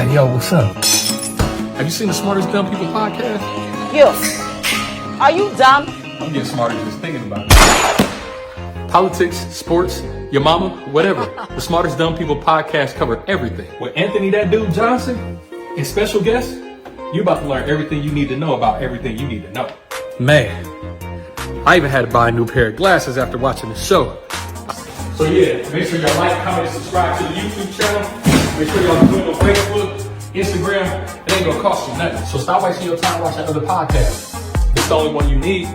Hey, yo, what's up? Have you seen the Smartest Dumb People podcast? Yo, are you dumb? I'm getting smarter just thinking about it. Politics, sports, your mama, whatever. The Smartest Dumb People podcast covered everything. With Anthony "That Dude" Johnson and special guests, you about to learn everything you need to know about everything you need to know. Man, I even had to buy a new pair of glasses after watching the show. So yeah, make sure y'all like, comment, and subscribe to the YouTube channel. Make sure y'all do it on Facebook, Instagram. It ain't gonna cost you nothing. So stop wasting your time watching other podcasts. It's the only one you need.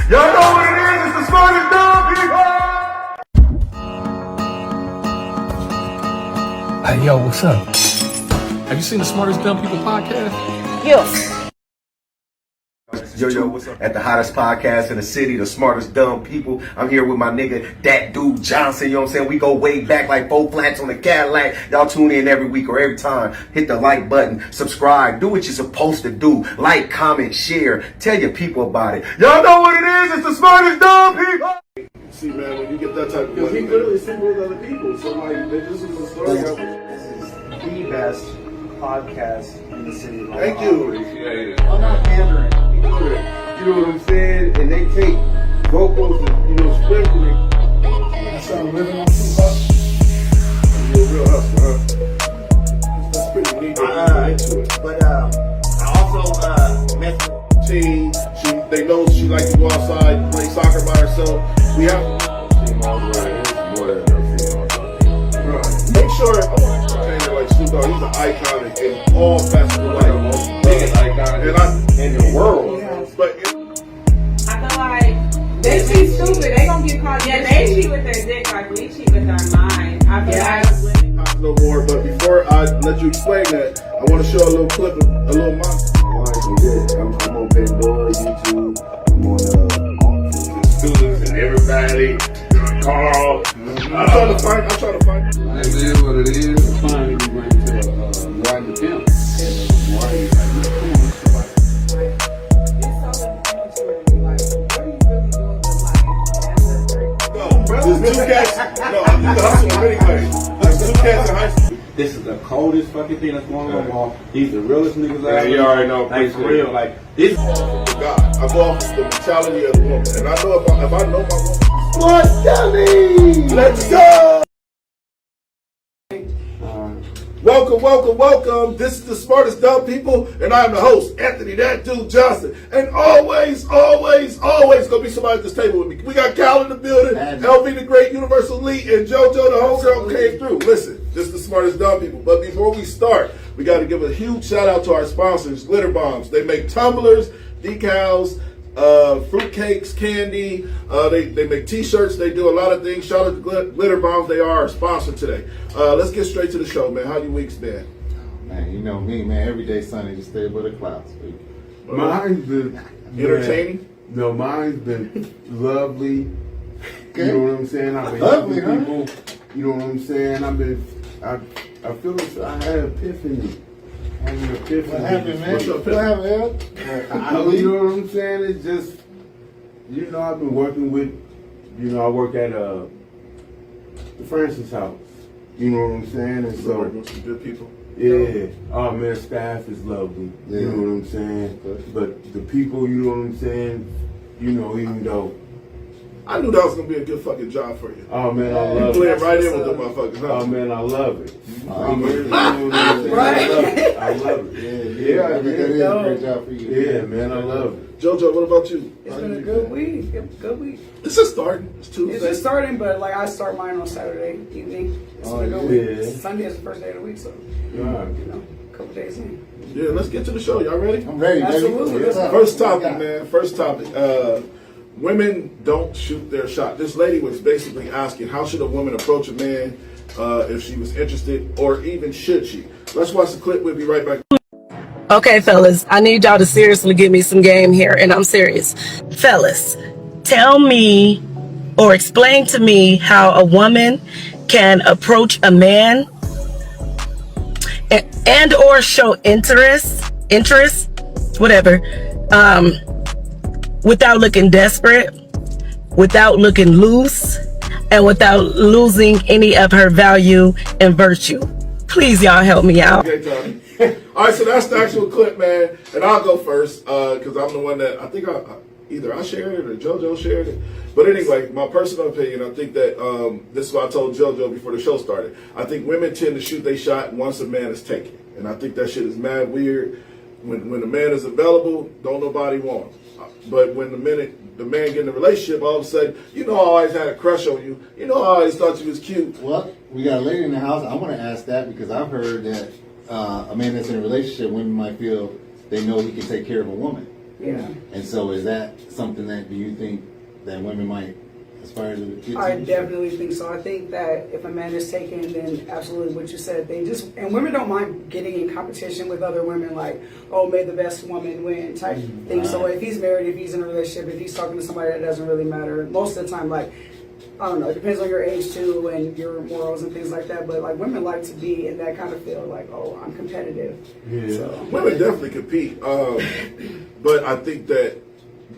Y'all know what it is. It's the Smartest Dumb People. Hey, yo, what's up? Have you seen the Smartest Dumb People podcast? Yo. Jojo, what's up? At the hottest podcast in the city, the Smartest Dumb People. I'm here with my nigga, That Dude Johnson. You know what I'm saying? We go way back like 4 flats on the Cadillac. Y'all tune in every week or every time. Hit the like button, subscribe, do what you're supposed to do. Like, comment, share, tell your people about it. Y'all know what it is. It's the Smartest Dumb People. See, man, when you get that type of money, he literally single with other people. So, like, this is a story. This is the best podcast in the city of Long Thank you. I'm not pandering. You know what I'm saying? And they take vocals and, sprinkle it. That's how I'm living on Tupac. You're a real hustler, huh? That's pretty neat. Into it. But I also met Team, they know she likes to go outside, play soccer by herself. We have make sure, I want to change it like Snoop Dogg. He's an icon in all facets of life. Biggest icon in the world. But I feel like they cheat stupid. They gonna get caught. Yeah, they cheat with their dick like we cheat with our mind. I feel like not no more. But before I let you explain that, I want to show a little clip, a little monster. I'm on Pandora, YouTube. I'm on the students and everybody. Carl. I'm trying to find. It is what it is. Finally, we went to riding the pimp. There's 2 cats. No, I'm just hustling anyway. There's 2 cats in high school. This is the coldest fucking thing that's going on. He's the realest niggas out there. You already know. Like, for real. Like, this. God, I go off the mentality of the woman, and I know if I know my woman. What, Johnny? Let's go! Welcome. This is the Smartest Dumb People, and I am the host, Anthony "That Dude" Johnson. And always gonna be somebody at this table with me. We got Cal in the building, LV the Great, Universal Elite, and JoJo the homegirl came through. Listen, this is the Smartest Dumb People. But before we start, we got to give a huge shout out to our sponsors, Glitter Bombs. They make tumblers, decals, fruit cakes, candy. They make t-shirts. They do a lot of things. Shout out to Glitter Bombs. They are our sponsor today. Let's get straight to the show, man. How your week's been? Man, you know me, man. Every day sunny, just stay above the clouds. Mine's been entertaining. No, mine's been lovely. Okay. You know what I'm saying? I've been Lovely, helping people. You know what I'm saying? I feel like I had an epiphany. I had an epiphany. What happened, man? What's up, What happened, man? You know what I'm saying? It's just, I've been working with, I work at the Francis House. You know what I'm saying? And so, Working with some good people. yeah. Oh man, staff is lovely. Yeah. You know what I'm saying? But the people, you know what I'm saying? Even though. I knew that was gonna be a good fucking job for you. Oh man, I You love blend it. right in with them motherfuckers, huh? Oh man, I love it. Right. I love it. Yeah, Yeah, it is yeah. a great job for you. Yeah, man, I love it. JoJo, what about you? It's been a good week. Good week. It's just starting. It's Tuesday. It's just starting, but like I start mine on Saturday evening. It's been a good week. Sunday is the first day of the week, so a couple days in. Yeah, let's get to the show. Y'all ready? I'm ready, Absolutely. baby. First topic, man. First topic. Women don't shoot their shot. This lady was basically asking, how should a woman approach a man if she was interested, or even should she? Let's watch the clip. We'll be right back. Okay, fellas, I need y'all to seriously give me some game here, and I'm serious. Fellas, tell me or explain to me how a woman can approach a man and or show interest, whatever, without looking desperate, without looking loose, and without losing any of her value and virtue. Please, y'all help me out. Okay, Tommy. All right, so that's the actual clip, man. And I'll go first because I'm the one that I think either I shared it or JoJo shared it. But anyway, my personal opinion, I think that this is what I told JoJo before the show started. I think women tend to shoot their shot once a man is taken. And I think that shit is mad weird. When the man is available, don't nobody want him. But when the man get in a relationship, all of a sudden, you know, I always had a crush on you. You know, I always thought you was cute. Well, we got a lady in the house. I want to ask that because I've heard that a man that's in a relationship, women might feel they know he can take care of a woman. Yeah. And so is that something that, do you think that women might aspire to get I to? definitely think so. I think that if a man is taken, then absolutely what you said. And women don't mind getting in competition with other women, like, oh, may the best woman win type thing. Right. So if he's married, if he's in a relationship, if he's talking to somebody, that doesn't really matter. Most of the time, like, I don't know, it depends on your age too and your morals and things like that. But like women like to be in that kind of field, like, oh, I'm competitive. Yeah. So, women definitely compete. But I think that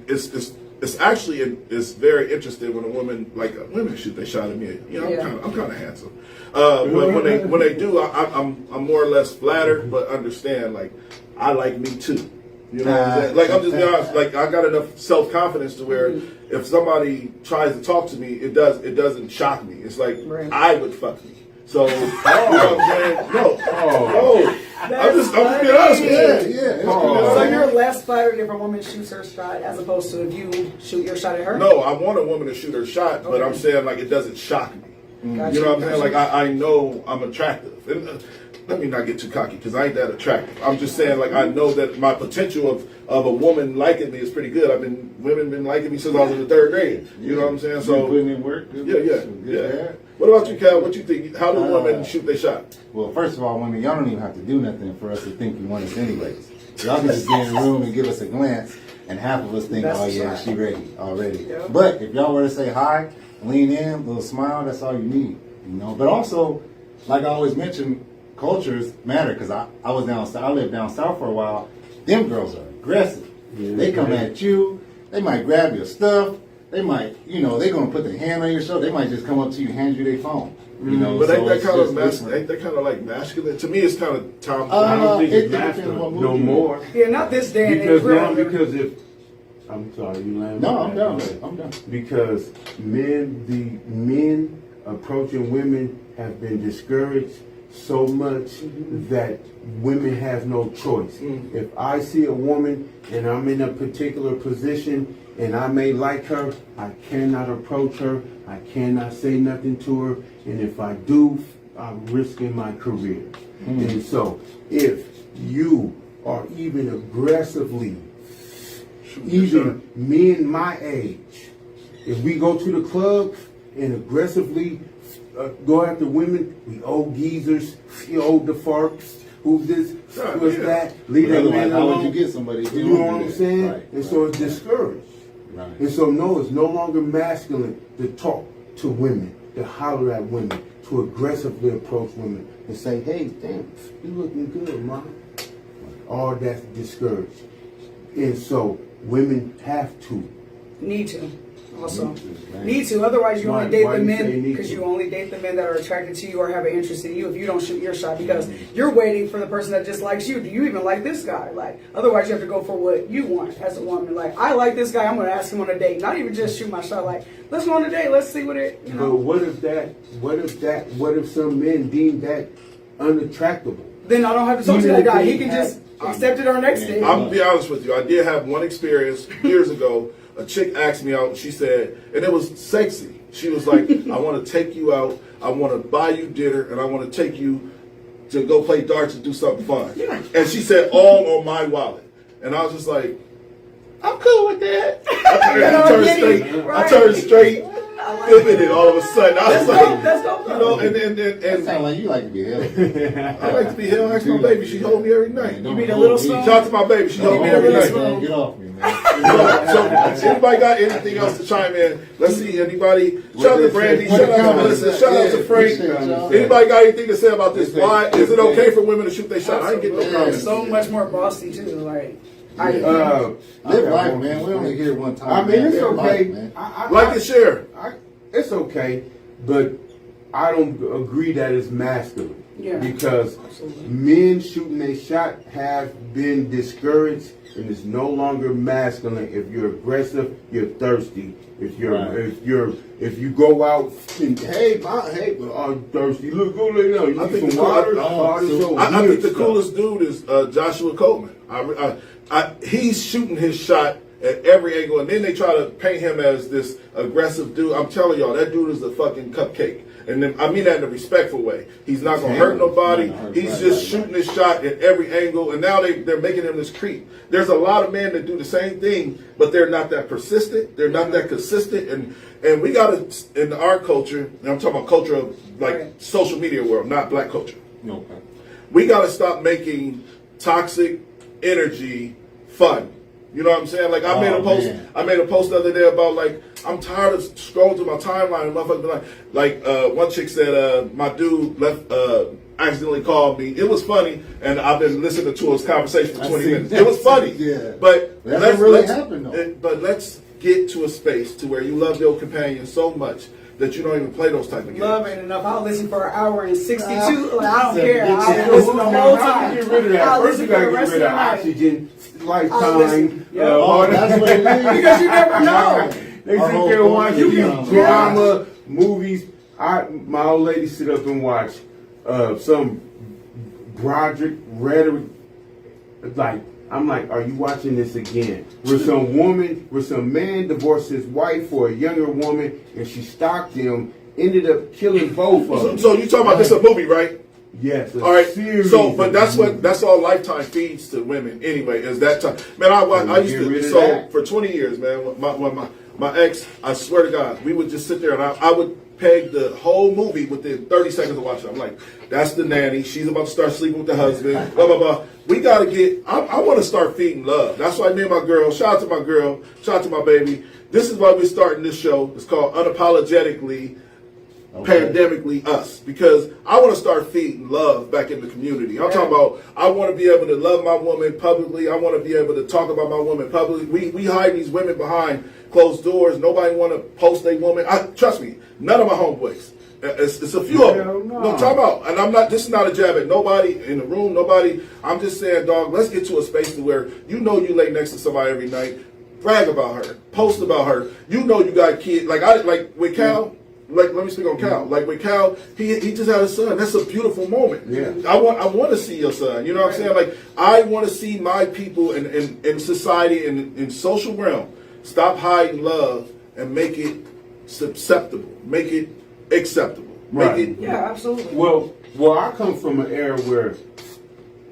it's actually it's very interesting when a woman women shoot they shot at me. You know, I'm kind of handsome. But when they do, I'm more or less flattered, but understand like I like me too. You know what I'm saying? Like I'm just being honest. Like I got enough self confidence to where if somebody tries to talk to me, it doesn't shock me. It's like I would fuck me. So you know what I'm saying? No. I'm just being honest with you. Yeah. So you're less flattered if a woman shoots her shot as opposed to if you shoot your shot at her? No, I want a woman to shoot her shot, but I'm saying like it doesn't shock me. Gotcha, You know what I'm saying? Like I know I'm attractive. And, let me not get too cocky because I ain't that attractive. I'm just saying like I know that my potential of a woman liking me is pretty good. Women been liking me since I was in the 3rd grade. You know what I'm saying? So putting in work. Yeah. What about you, Cal? What you think? How do women shoot their shot? Well, first of all, women, y'all don't even have to do nothing for us to think you want us anyways. Y'all can just get in the room and give us a glance, and half of us think, oh yeah, she ready already. Yeah. But if y'all were to say hi, lean in, a little smile, that's all you need. You know. But also, like I always mention, cultures matter because I was down south. I lived down south for a while. Them girls are aggressive. Yeah, they come at you. They might grab your stuff. They might, you know, they're gonna put their hand on your shoulder. They might just come up to you, hand you their phone. You know, but so ain't that kind of like masculine? To me, it's kind of Tom. I don't think it's masculine no more. Yeah, not this day and age. Because if I'm sorry, you landed. No, I'm done. I'm done. Because men approaching women have been discouraged so much that women have no choice. If I see a woman and I'm in a particular position and I may like her, I cannot approach her, I cannot say nothing to her, and if I do, I'm risking my career. And so if you are even aggressively, even men my age, if we go to the club and aggressively go after women, we old geezers, we old the farts, who's this, who's that, leave that man alone. How would you get somebody? You know what I'm saying? And so it's discouraged. Right. And so no, it's no longer masculine to talk to women, to holler at women, to aggressively approach women and say, hey, damn, you looking good, mom. All that's discouraged. And so women have to. Need to. Also, need to. Otherwise, you only date the men because you only date the men that are attracted to you or have an interest in you. If you don't shoot your shot, because you're waiting for the person that just likes you. Do you even like this guy? Like, otherwise, you have to go for what you want as a woman. Like, I like this guy. I'm going to ask him on a date. Not even just shoot my shot. Like, let's go on a date. Let's see what it. You know. But what if some men deem that unattractable? Then I don't have to talk to that guy. He can just accept it on the next date. I'm gonna be honest with you. I did have one experience years ago. A chick asked me out, she said, and it was sexy. She was like, I want to take you out, I want to buy you dinner, and I want to take you to go play darts and do something fun. Yeah. And she said, all on my wallet. And I was just like, I'm cool with that. I turned straight, flipping it all of a sudden. I was like, you know, and that sounds like you like to be held. I like to be held. Ask my baby, she hold me every night. You mean a little spoon? Talk to my baby, she hold me every night. Get off me, man. So anybody got anything else to chime in? Let's see, anybody. Shout out to Brandy, shout out to Melissa, shout out to Frank. Anybody got anything to say about this? Why is it okay for women to shoot their shot? I ain't getting no comments. So much more bossy too, like. Live life, man. We only here one time. I mean, it's okay. Man. Like and share. It's okay, but I don't agree that it's masculine. Yeah. Because men shooting a shot have been discouraged, and it's no longer masculine. If you're aggressive, you're thirsty. If you go out and I'm thirsty. Look, go lay down. You need some water. I think the coolest dude is Joshua Coleman. He's shooting his shot at every angle, and then they try to paint him as this aggressive dude. I'm telling y'all, that dude is a fucking cupcake. And then, I mean that in a respectful way. He's not going to hurt nobody. He's just shooting his shot at every angle. And now they're making him this creep. There's a lot of men that do the same thing, but they're not that persistent. They're not that consistent. And we got to, in our culture, and I'm talking about culture of like social media world, not black culture. Okay. We got to stop making toxic energy fun. You know what I'm saying? Like I made a post. Man. I made a post the other day about like I'm tired of scrolling through my timeline and motherfuckers like one chick said my dude left accidentally called me. It was funny, and I've been listening to his conversation for 20 minutes. It was funny, yeah. But let's get to a space to where you love your companion so much that you don't even play those type of games. Love ain't enough. I'll listen for an hour and 62. Like, I don't care. I'll listen the whole time. Get rid of that. I'll First, listen you for gotta the get rest rid of of the night. oxygen, lifetime. that's what it is. Because you never know. They sit there and watch these drama movies. My old lady sit up and watch some Broderick rhetoric. Like, I'm like, are you watching this again? Where some man divorced his wife for a younger woman, and she stalked him, ended up killing both of them. So you talking about this a movie, right? Yes. All right. So, but that's all Lifetime feeds to women anyway. Is that time? Man, I used to for 20 years, man. When my ex, I swear to God, we would just sit there and I would peg the whole movie within 30 seconds of watching. I'm like, that's the nanny. She's about to start sleeping with the husband. Blah blah blah. We gotta get. I want to start feeding love. That's why me and my girl. Shout out to my girl. Shout out to my baby. This is why we're starting this show. It's called Unapologetically. Pandemically us, because I want to start feeding love back in the community. I'm talking about I want to be able to love my woman publicly. I want to be able to talk about my woman publicly. We hide these women behind closed doors. Nobody want to post a woman. Trust me, none of my homeboys. It's a few of them. No, talk about. And I'm not. This is not a jab at nobody in the room. Nobody. I'm just saying, dog. Let's get to a space to where you lay next to somebody every night. Brag about her. Post about her. You got kids. Like with Cal. Like, let me speak on Cal. Like with Cal, he just had a son. That's a beautiful moment. Yeah. I want to see your son. You know what I'm saying? Like, I want to see my people in society and in social realm stop hiding love and make it susceptible, make it acceptable. Right. Yeah, absolutely. Well, I come from an era where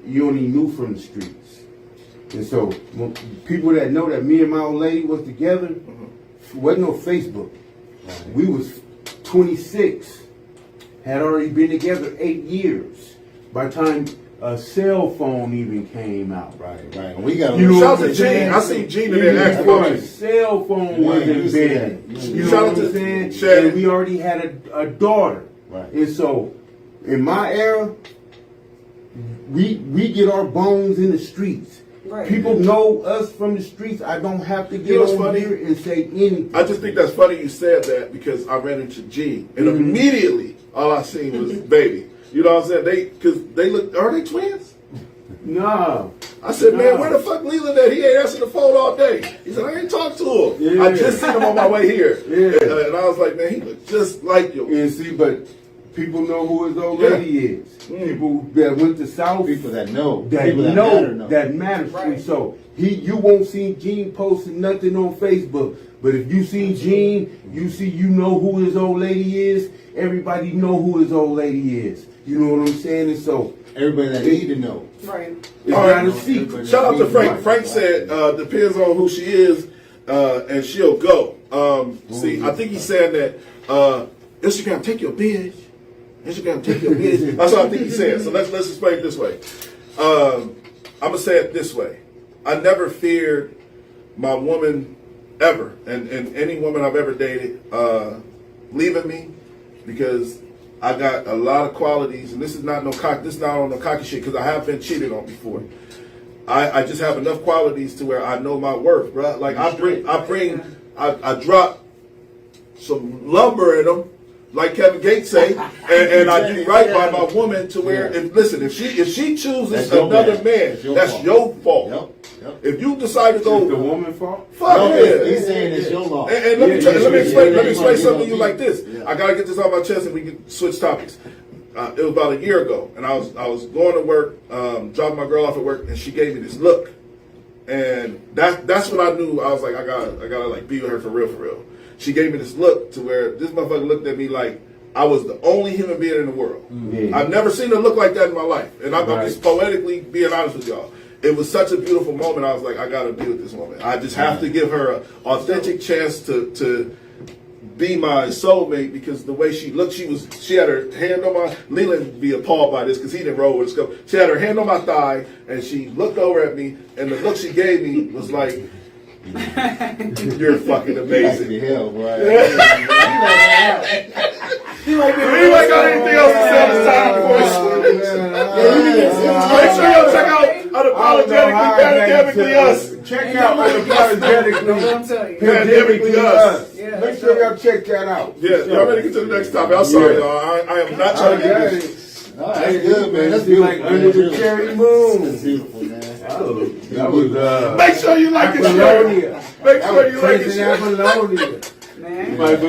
you only knew from the streets, and so people that know that me and my old lady was together, wasn't no Facebook. Right. We was 26, had already been together 8 years by the time a cell phone even came out. Right. We got shout out to Gene. I see Gene in there asking about a cell phone wasn't big. You know what I'm saying? And we already had a daughter. Right. And so in my era, we get our bones in the streets. Right. People know us from the streets. I don't have to get on here and say anything. I just think that's funny you said that because I ran into Gene and immediately all I seen was baby. You know what I'm saying? Because they look. Are they twins? No. I said, man, where the fuck Leland at? He ain't answering the phone all day. He said, I ain't talked to him. Yeah. I just seen him on my way here. Yeah. And I was like, man, he look just like you. And see, but people know who his old lady is. People that went to South. People that know. That matters. Right. And so you won't see Gene posting nothing on Facebook. But if you see Gene, you know who his old lady is. Everybody know who his old lady is. You know what I'm saying? And so everybody that need to know. Right. It's not a secret. Shout out to Frank. Frank said, depends on who she is, and she'll go. See, I think he's saying that Instagram take your bitch. Instagram take your bitch. That's what I think he's saying. So let's explain it this way. I'm gonna say it this way. I never feared my woman ever, and any woman I've ever dated leaving me, because I got a lot of qualities, and this is not on no cocky shit, because I have been cheated on before. I just have enough qualities to where I know my worth, bro. Like I drop some lumber in them, like Kevin Gates say, and I do right by my woman to where if she chooses another man, that's your fault. Yep. If you decide to go, it's the woman's fault. Fuck yeah. He's saying it's your law. And let me explain something to you like this. I gotta get this off my chest, and we can switch topics. It was about a year ago, and I was going to work, dropping my girl off at work, and she gave me this look, and that's when I knew I was like, I gotta like be with her for real. She gave me this look to where this motherfucker looked at me like I was the only human being in the world. Mm-hmm. I've never seen her look like that in my life, and I'm just poetically being honest with y'all. It was such a beautiful moment. I was like, I gotta be with this woman. I just have to give her an authentic chance to be my soulmate, because the way she looked, she had her hand on my, Leland would be appalled by this because he didn't roll with his scope. She had her hand on my thigh and she looked over at me, and the look she gave me was like, you're fucking amazing. Hell, boy. You ain't got anything else to say this time before make sure y'all check out Unapologetically Us. Check out Unapologetically Us. Make sure y'all check that out. Yeah, y'all ready to get to the next topic? I'm sorry, y'all. I am not trying to get this. No, that's good, man. That's beautiful. Like under the cherry moon. That's beautiful, man. That was make sure you like it. Make sure you like it. Man. Let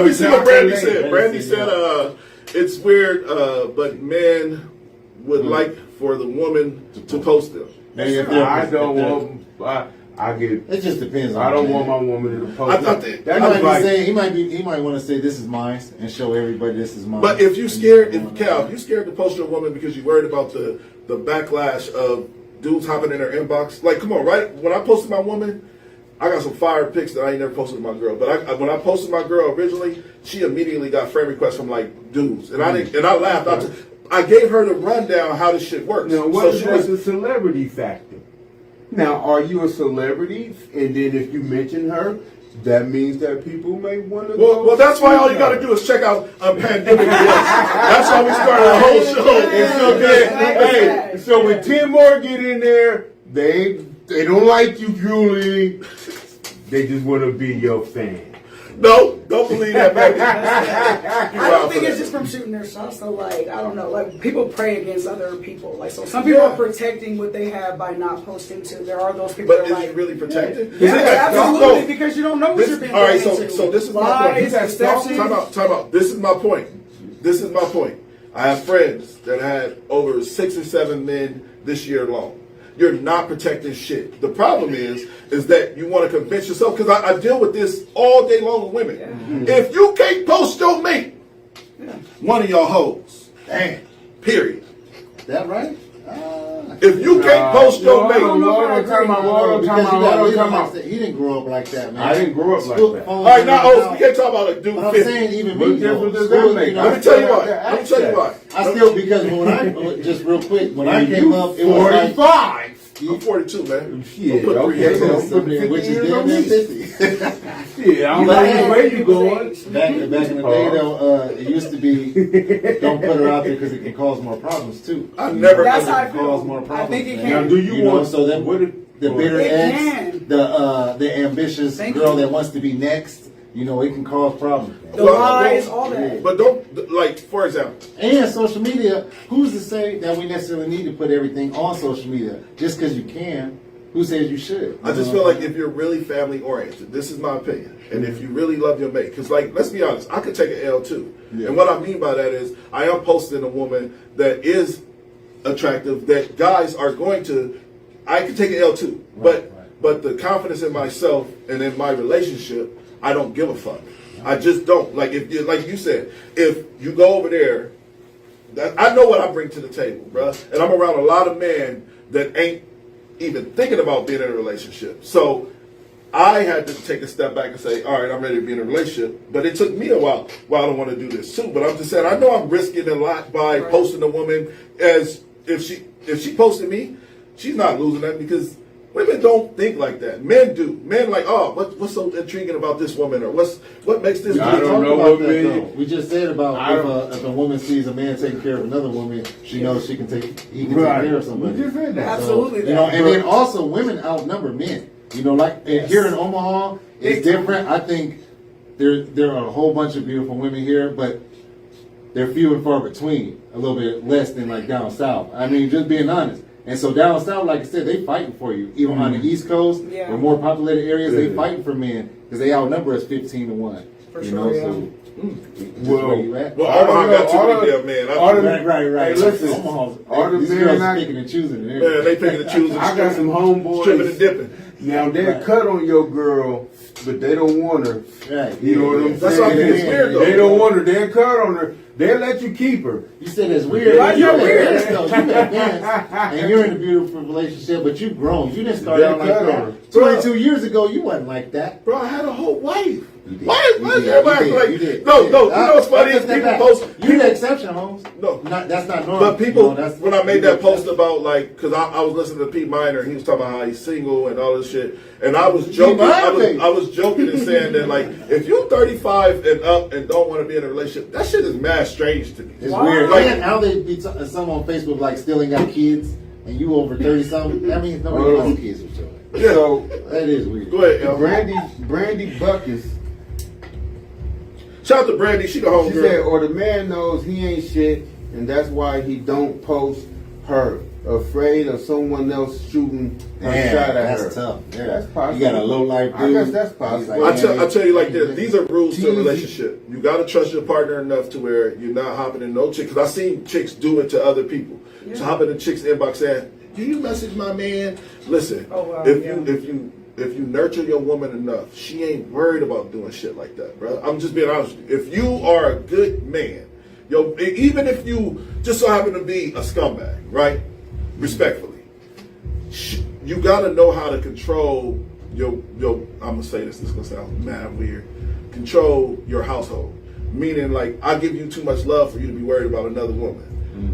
me see what Brandy said. Brandy said, it's weird, but men would like for the woman to post them. I don't want. I get. It just depends. I don't want my woman to post. He might want to say this is mine and show everybody this is mine. But if you scared, if you're scared to post your woman because you're worried about the backlash of dudes hopping in her inbox, like, come on, right? When I posted my woman, I got some fire pics that I ain't never posted with my girl. But when I posted my girl originally, she immediately got friend requests from like dudes, and I laughed. I gave her the rundown how this shit works. Now, what is the celebrity factor? Now, are you a celebrity? And then if you mention her, that means that people may want to go. Well, that's why all you got to do is check out Pandemic. That's why we started the whole show. And so when 10 more get in there, they don't like you, Julie. They just want to be your fan. No, don't believe that, baby. I don't think it's just from shooting their shots. So, like, I don't know. Like, people pray against other people. Like, so some people are protecting what they have by not posting too. There are those people. But is it really protected? Yeah, absolutely. Because you don't know what you're being. All right, so this is my point. Time out. This is my point. I have friends that had over 6 or 7 men this year alone. You're not protecting shit. The problem is that you want to convince yourself, because I deal with this all day long with women. Yeah. If you can't post your mate, one of y'all hoes. Damn. Period. Is that right? If you can't post your mate, he didn't grow up like that, man. I didn't grow up like that. All right, now, we can't talk about a dude. I'm saying even me. Let me tell you why. I still, because when I just real quick, when I came up, it was 45. I'm 42, man. Shit, which is damn near 50. Yeah, I'm like, where you going? Back in the day, though, it used to be, don't put her out there because it can cause more problems too. That's how I feel. Cause more problems. I think it can. Now, do you want so that the bitter ex, the ambitious girl that wants to be next? You know, it can cause problems. The lies, all that. But don't, like, for example. And social media, who's to say that we necessarily need to put everything on social media? Just because you can, who says you should? I just feel like if you're really family oriented, this is my opinion, and if you really love your mate, because, like, let's be honest, I could take an L too. Yeah. And what I mean by that is I am posting a woman that is attractive, that guys are going to, I could take an L too. But the confidence in myself and in my relationship, I don't give a fuck. I just don't. Like you said, if you go over there, I know what I bring to the table, bruh. And I'm around a lot of men that ain't even thinking about being in a relationship. So I had to take a step back and say, all right, I'm ready to be in a relationship. But it took me a while. Well, I don't want to do this too. But I'm just saying, I know I'm risking a lot by posting a woman, as if she posted me, she's not losing that, because women don't think like that. Men do. Men like, oh, what's so intriguing about this woman, or what makes this? I don't know what men. We just said about if a woman sees a man taking care of another woman, she knows he can take care of somebody. We just said that. Absolutely. So, you know, and then also women outnumber men. You know, like here in Omaha, it's different. I think there are a whole bunch of beautiful women here, but they're few and far between. A little bit less than like down south. I mean, just being honest. And so down south, like I said, they fighting for you. Even on the East Coast, or more populated areas, they fighting for men because they outnumber us 15-1. For you sure, know, yeah. so where you at? Well, Omaha got too many damn men. Right. Hey, listen, Omaha, these men girls I- are picking and choosing. Man, they picking and choosing. I got some homeboys. Stripping and dipping. Now they'll cut on your girl, but they don't want her. Right. You know what I'm saying? That's why I think it's weird, though. They don't want her. They'll cut on her. They'll let you keep her. You said it's weird. Why You're you weird? advanced, though. You advanced, and you're in a beautiful relationship, but you've grown. You didn't start out like that. 22 years ago, you wasn't like that. Bro, I had a whole wife. You did. Why You is did. everybody You like? did. You did. No, You did. you know what's funny is people post. You're the exception, Holmes. No, That's not normal. but people, You know, that's- when I made that post about like, because I was listening to Pete Miner, and he was talking about how he's single and all this shit, and I was joking. I was joking and saying that like, if you're 35 and up and don't want to be in a relationship, that shit is mad strange to me. It's weird. Like, how they be some on Facebook like still ain't got kids, and you over 30 something. That means nobody wants kids with you. Yeah. So That is weird. Go ahead, yo. Brandy Buckus. Shout out to Brandy, she the home She girl. said, or the man knows he ain't shit, and that's why he don't post her. Afraid of someone else shooting a Man, shot at that's her. tough. Yeah. That's possible. You got a low life dude. I guess that's possible. He's like, I tell you like this, these are rules to a Teasy. relationship. You got to trust your partner enough to where you're not hopping in no chick. Because I've seen chicks do it to other people. So hopping in chicks' inbox saying, "Do you message my man?" Listen, if you nurture your woman enough, she ain't worried about doing shit like that, bro. I'm just being honest with you. If you are a good man, even if you just so happen to be a scumbag, right? Respectfully, you got to know how to control your. I'm gonna say this. This is gonna sound mad weird. Control your household, meaning like I give you too much love for you to be worried about another woman.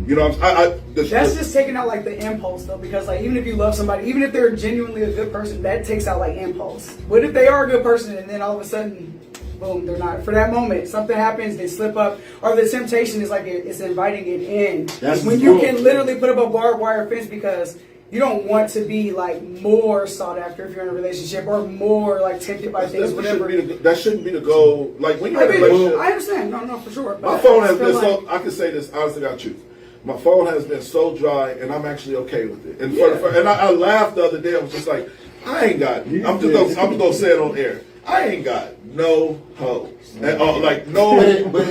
You know, That's just taking out like the impulse though, because like even if you love somebody, even if they're genuinely a good person, that takes out like impulse. What if they are a good person and then all of a sudden, boom, they're not? For that moment, something happens, they slip up, or the temptation is like it's inviting it in. That's when you cool. can literally put up a barbed wire fence because you don't want to be like more sought after if you're in a relationship or more like tempted by things, whatever. That shouldn't be the goal. Like when you're I in a mean, relationship. I understand, no, for sure. My phone has been so. I can say this honestly, got truth. My phone has been so dry, and I'm actually okay with it. And I laughed the other day. I was just like, I ain't got. I'm just gonna say it on air. I ain't got no hoes. And, like no. But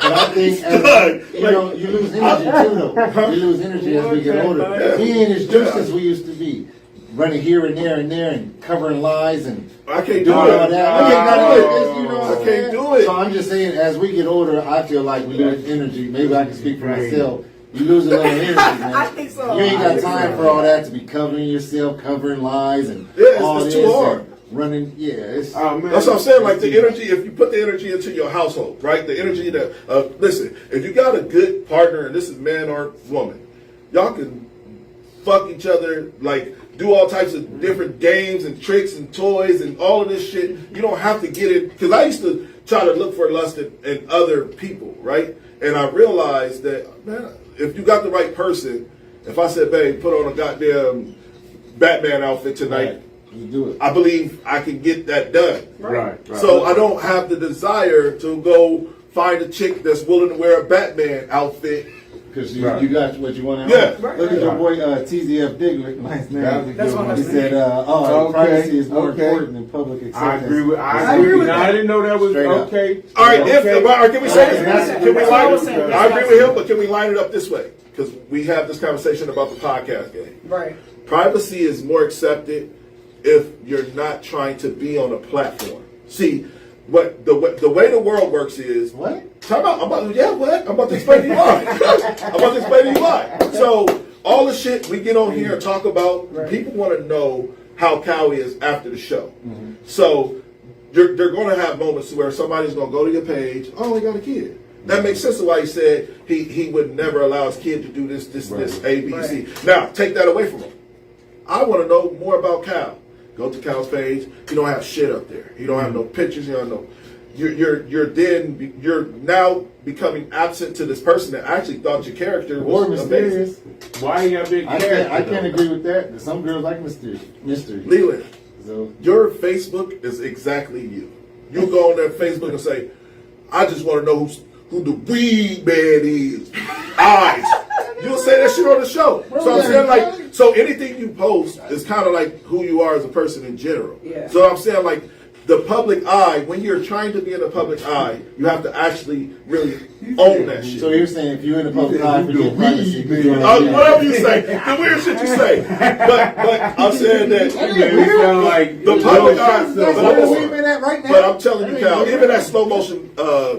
I think as, you lose energy too, though. You lose energy as we get older. We ain't as juiced as we used to be. Running here and there and there and covering lies and I can't doing do all it. that. I can't do it. So I'm just saying, as we get older, I feel like we lose energy. Maybe I can speak for myself. You lose a little energy, man. I think so. You ain't got time for all that to be covering yourself, covering lies, and all it's this. too hard. Running, it's. Oh, man. That's what I'm saying. Like the energy, if you put the energy into your household, right? The energy that, listen, if you got a good partner, and this is man or woman, y'all can fuck each other, like do all types of different games and tricks and toys and all of this shit. You don't have to get it. Because I used to try to look for lust in other people, right? And I realized that, man, if you got the right person, if I said, babe, put on a goddamn Batman outfit tonight, Right. You do it. I believe I can get that done. Right. So I don't have the desire to go find a chick that's willing to wear a Batman outfit. Because you got what you want. Yeah. Look at your boy TZF Diggler. Nice name. That's what I'm He saying. said, privacy is more important than public I acceptance. agree with. I agree with Now, that. I didn't know that was Straight up. okay. All right, Okay. can we say this? That's- Can we that's line what I it? was saying. I agree with him, but can we line it up this way? Because we have this conversation about the podcast game. Right. Privacy is more accepted if you're not trying to be on a platform. See, the way the world works is What? Time out. I'm about to explain to you why. I'm about to explain to you why. So all the shit we get on here and talk about, people want to know how Cowie is after the show. Mm-hmm. So they're going to have moments where somebody's going to go to your page. Oh, he got a kid. That makes sense to why he said he would never allow his kid to do this, A, B, C. Now, take that away from him. I want to know more about Cal. Go to Cal's page. He don't have shit up there. He don't have no pictures. He don't know. You're now becoming absent to this person that actually thought your character Or was mysterious. amazing. Why you got big I character? can't agree with that. Some girls like mystery. Leland, So your Facebook is exactly you. you go on their Facebook and say, I just want to know who the weed man is. Eyes. You'll say that shit on the show. So I'm saying, like, so anything you post is kind of like who you are as a person in general. Yeah. So I'm saying, like, the public eye, when you're trying to be in the public eye, you have to actually really own that shit. So you're saying if you're in the public eye, forget privacy. Whatever you say, the weird shit you say. But I'm saying that the public eye. But I'm telling you, Cal, even that slow motion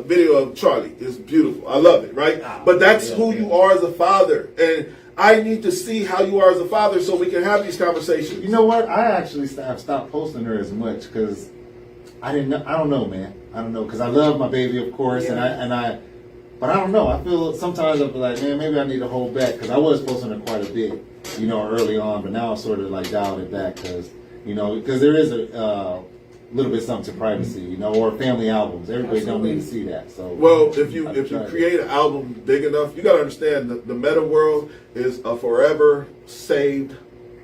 video of Charlie is beautiful. I love it, right? But that's who you are as a father, and I need to see how you are as a father so we can have these conversations. You know what? I actually have stopped posting her as much because I didn't know. I don't know, man. I don't know because I love my baby, of course, but I don't know. I feel sometimes I feel like, man, maybe I need to hold back because I was posting her quite a bit, early on, but now I sort of like dialed it back because there is a little bit something to privacy, or family albums. Everybody don't need to see that. So well, if you create an album big enough, you got to understand that the meta world is a forever saved.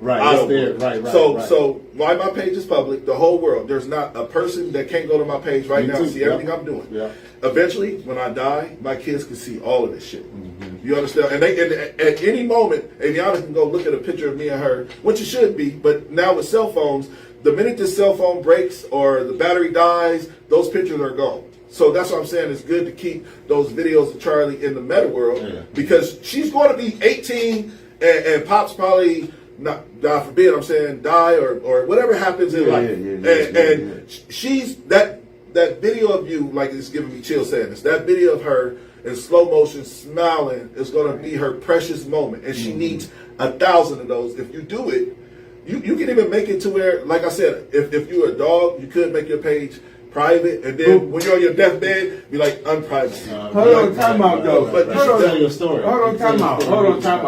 Right, it's there. Right. So why my page is public, the whole world. There's not a person that can't go to my page right now and see everything I'm doing. Yeah. Eventually, when I die, my kids can see all of this shit. Mm-hmm. You understand? And at any moment, Aviana can go look at a picture of me and her, which it should be. But now with cell phones, the minute this cell phone breaks or the battery dies, those pictures are gone. So that's what I'm saying. It's good to keep those videos of Charlie in the meta world because she's going to be 18 and Pop's probably, not, God forbid, I'm saying die or whatever happens in life. She's that video of you, like it's giving me chills saying this, that video of her in slow motion smiling is going to be her precious moment. And she needs 1,000 of those. If you do it, you can even make it to where, like I said, if you're a dog, you could make your page private, and then when you're on your deathbed, be like unprivate. Hold on, time out though. But tell your story. Hold on, time out. Hold on, time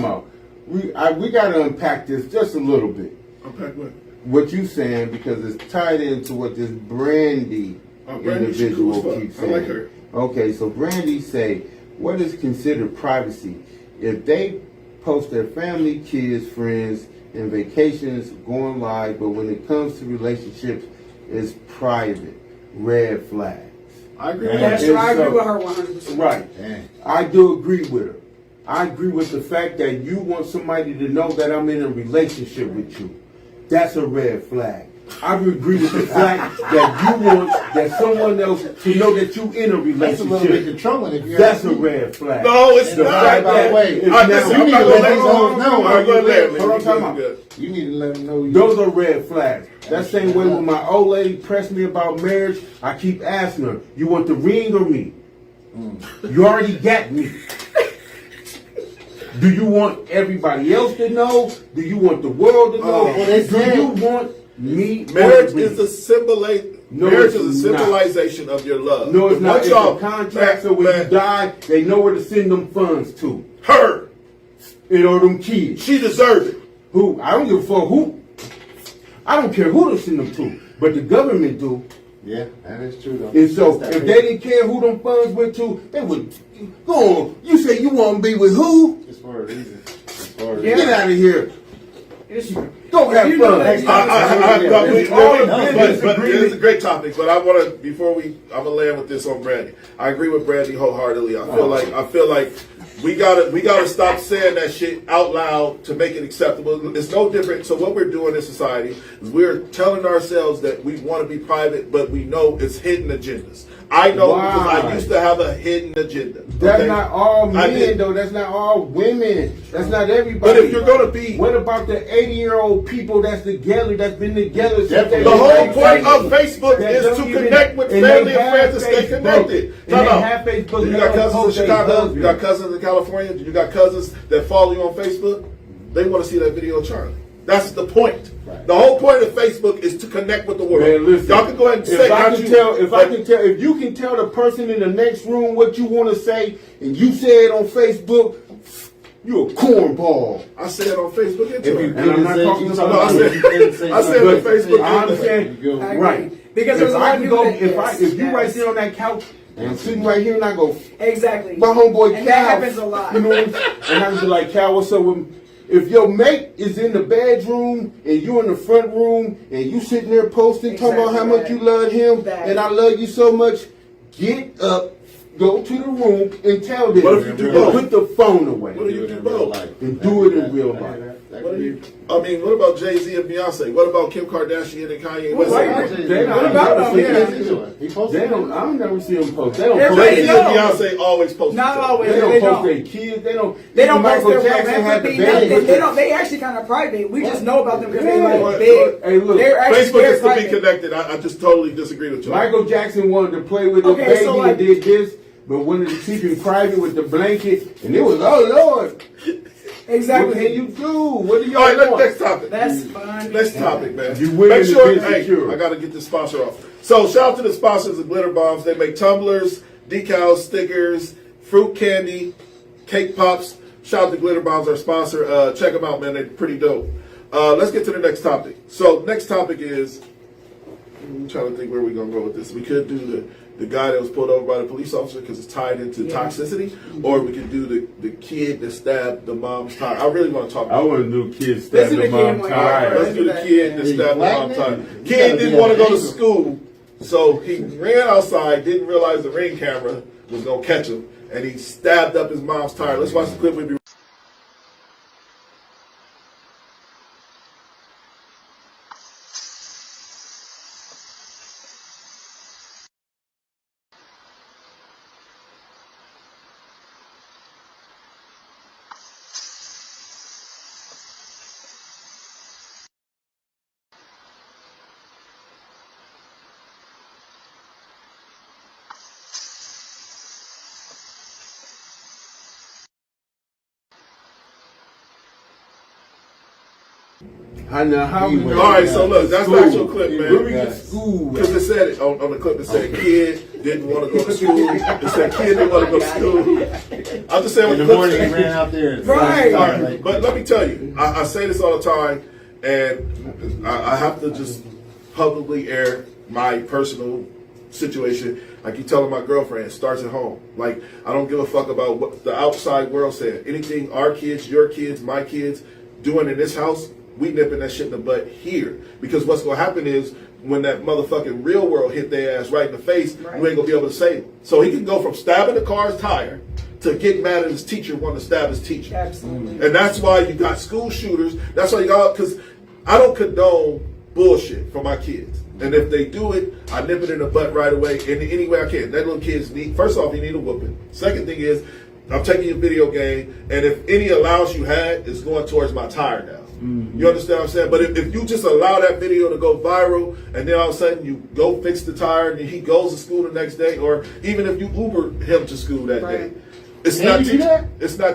out. We got to unpack this just a little bit. Unpack what? What you saying, because it's tied into what this Brandy individual keeps saying. I like her. Okay, so Brandy say, what is considered privacy? If they post their family, kids, friends, and vacations going live, but when it comes to relationships, it's private. Red flags. I agree. I agree with her 100%. Right. Dang. I do agree with her. I agree with the fact that you want somebody to know that I'm in a relationship with you. That's a red flag. I agree with the fact that you want that someone else to know that you in a relationship. That's a little bit controlling. If that's a red flag. No, it's not. By the way, you need to let them know. You need to let them know. Those are red flags. That same way when my old lady pressed me about marriage, I keep asking her, you want the ring or me? You already got me. Do you want everybody else to know? Do you want the world to know? Do you want me? Marriage is a symbolization of your love. No, it's not. It's a contract, so when you die, they know where to send them funds to. Her. Them kids. She deserved it. Who? I don't give a fuck who. I don't care who to send them to, but the government do. Yeah, that is true though. And so, if they didn't care who them funds went to, they would go on. You say you want to be with who? Just for a reason. Get out of here. Go have fun. But it's a great topic. But I want to, I'm gonna land with this on Brandy. I agree with Brandy wholeheartedly. I feel like we gotta stop saying that shit out loud to make it acceptable. It's no different. So what we're doing in society is we're telling ourselves that we want to be private, but we know it's hidden agendas. I know because I used to have a hidden agenda. That's not all men, though. That's not all women. That's not everybody. But if you're going to be... What about the 80-year-old people that's together, that's been together since the whole point of Facebook is to connect with family and friends and stay connected. No. You got cousins in Chicago? You got cousins in California? You got cousins that follow you on Facebook? They want to see that video of Charlie. That's the point. Right. The whole point of Facebook is to connect with the world. Man, listen, y'all can go ahead and say if you can tell the person in the next room what you want to say, and you say it on Facebook, you're a cornball. I say it on Facebook and I'm not talking about. I said it on Facebook. I understand. Right. Because if you right there on that couch. And I'm sitting right here and I go, exactly. My homeboy and Cal. That happens a lot. You know, and I be like, Cal, what's up with me? If your mate is in the bedroom and you in the front room and you sitting there posting, talking about how much you love him and I love you so much, get up, go to the room and tell them. What if you do both? Put the phone away. What do you do both? And do it in real life. What about Jay-Z and Beyonce? What about Kim Kardashian and Kanye West? I don't never see them post. They don't post. Jay-Z and Beyonce always post. Not always. They don't post their kids. They don't post Michael their Jackson had the baby. They actually kind of private. We just know about them because they like big. Hey, look, Facebook is to be connected. I just totally disagree with you. Michael Jackson wanted to play with the baby and did this, but wanted to keep him private with the blanket, and it was, oh Lord. Exactly. What can you do? What do y'all All right, want? next topic. That's fine. Next topic, man. Make sure, I got to get the sponsor off. So shout out to the sponsors of Glitter Bombs. They make tumblers, decals, stickers, fruit candy, cake pops. Shout out to Glitter Bombs, our sponsor. Check them out, man. They're pretty dope. Let's get to the next topic. So next topic is, I'm trying to think where we're going to go with this. We could do the guy that was pulled over by the police officer because it's tied into toxicity, or we could do the kid that stabbed the mom's tire. I really want to talk about I want to do kid stabbed the mom's tire. Let's do the kid that stabbed the mom's tire. Kid didn't want to go to school, so he ran outside, didn't realize the ring camera was going to catch him, and he stabbed up his mom's tire. Let's watch the clip with you. All right, so look, that's the actual clip, man. Where we get school? Because it said it on the clip. It said kid didn't want to go to school. It said kid didn't want to go to school. I'm just saying what In the the morning, clip he said. ran out there. Right. All right, but let me tell you, I say this all the time, and I have to just publicly air my personal situation. I keep telling my girlfriend, it starts at home. Like, I don't give a fuck about what the outside world said. Anything our kids, your kids, my kids doing in this house, we nipping that shit in the butt here. Because what's going to happen is when that motherfucking real world hit their ass right in the face, you ain't going to be able to save him. So he can go from stabbing the car's tire to getting mad at his teacher wanting to stab his teacher. Absolutely. And that's why you got school shooters. That's why you got, because I don't condone bullshit for my kids. And if they do it, I nip it in the butt right away in any way I can. That little kid's need, first off, he need a whooping. Second thing is, I'm taking your video game, and if any allowance you had is going towards my tire now. You understand what I'm saying? But if you just allow that video to go viral, and then all of a sudden you go fix the tire, and he goes to school the next day, or even if you Uber him to school that day, it's not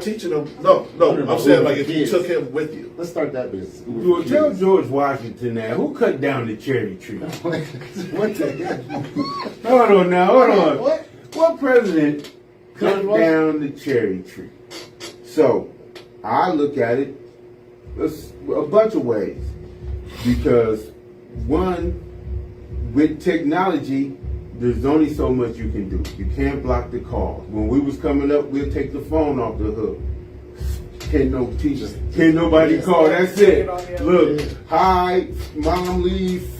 teaching him. No, I'm saying like if you took him with you. Let's start that business. Well, tell George Washington that. Who cut down the cherry tree? What the hell? Hold on now, hold on. What? What president cut down the cherry tree? So, I look at it a bunch of ways. Because, one, with technology, there's only so much you can do. You can't block the call. When we was coming up, we'll take the phone off the hook. Can't nobody call. That's it. Look, hi, mom, leave.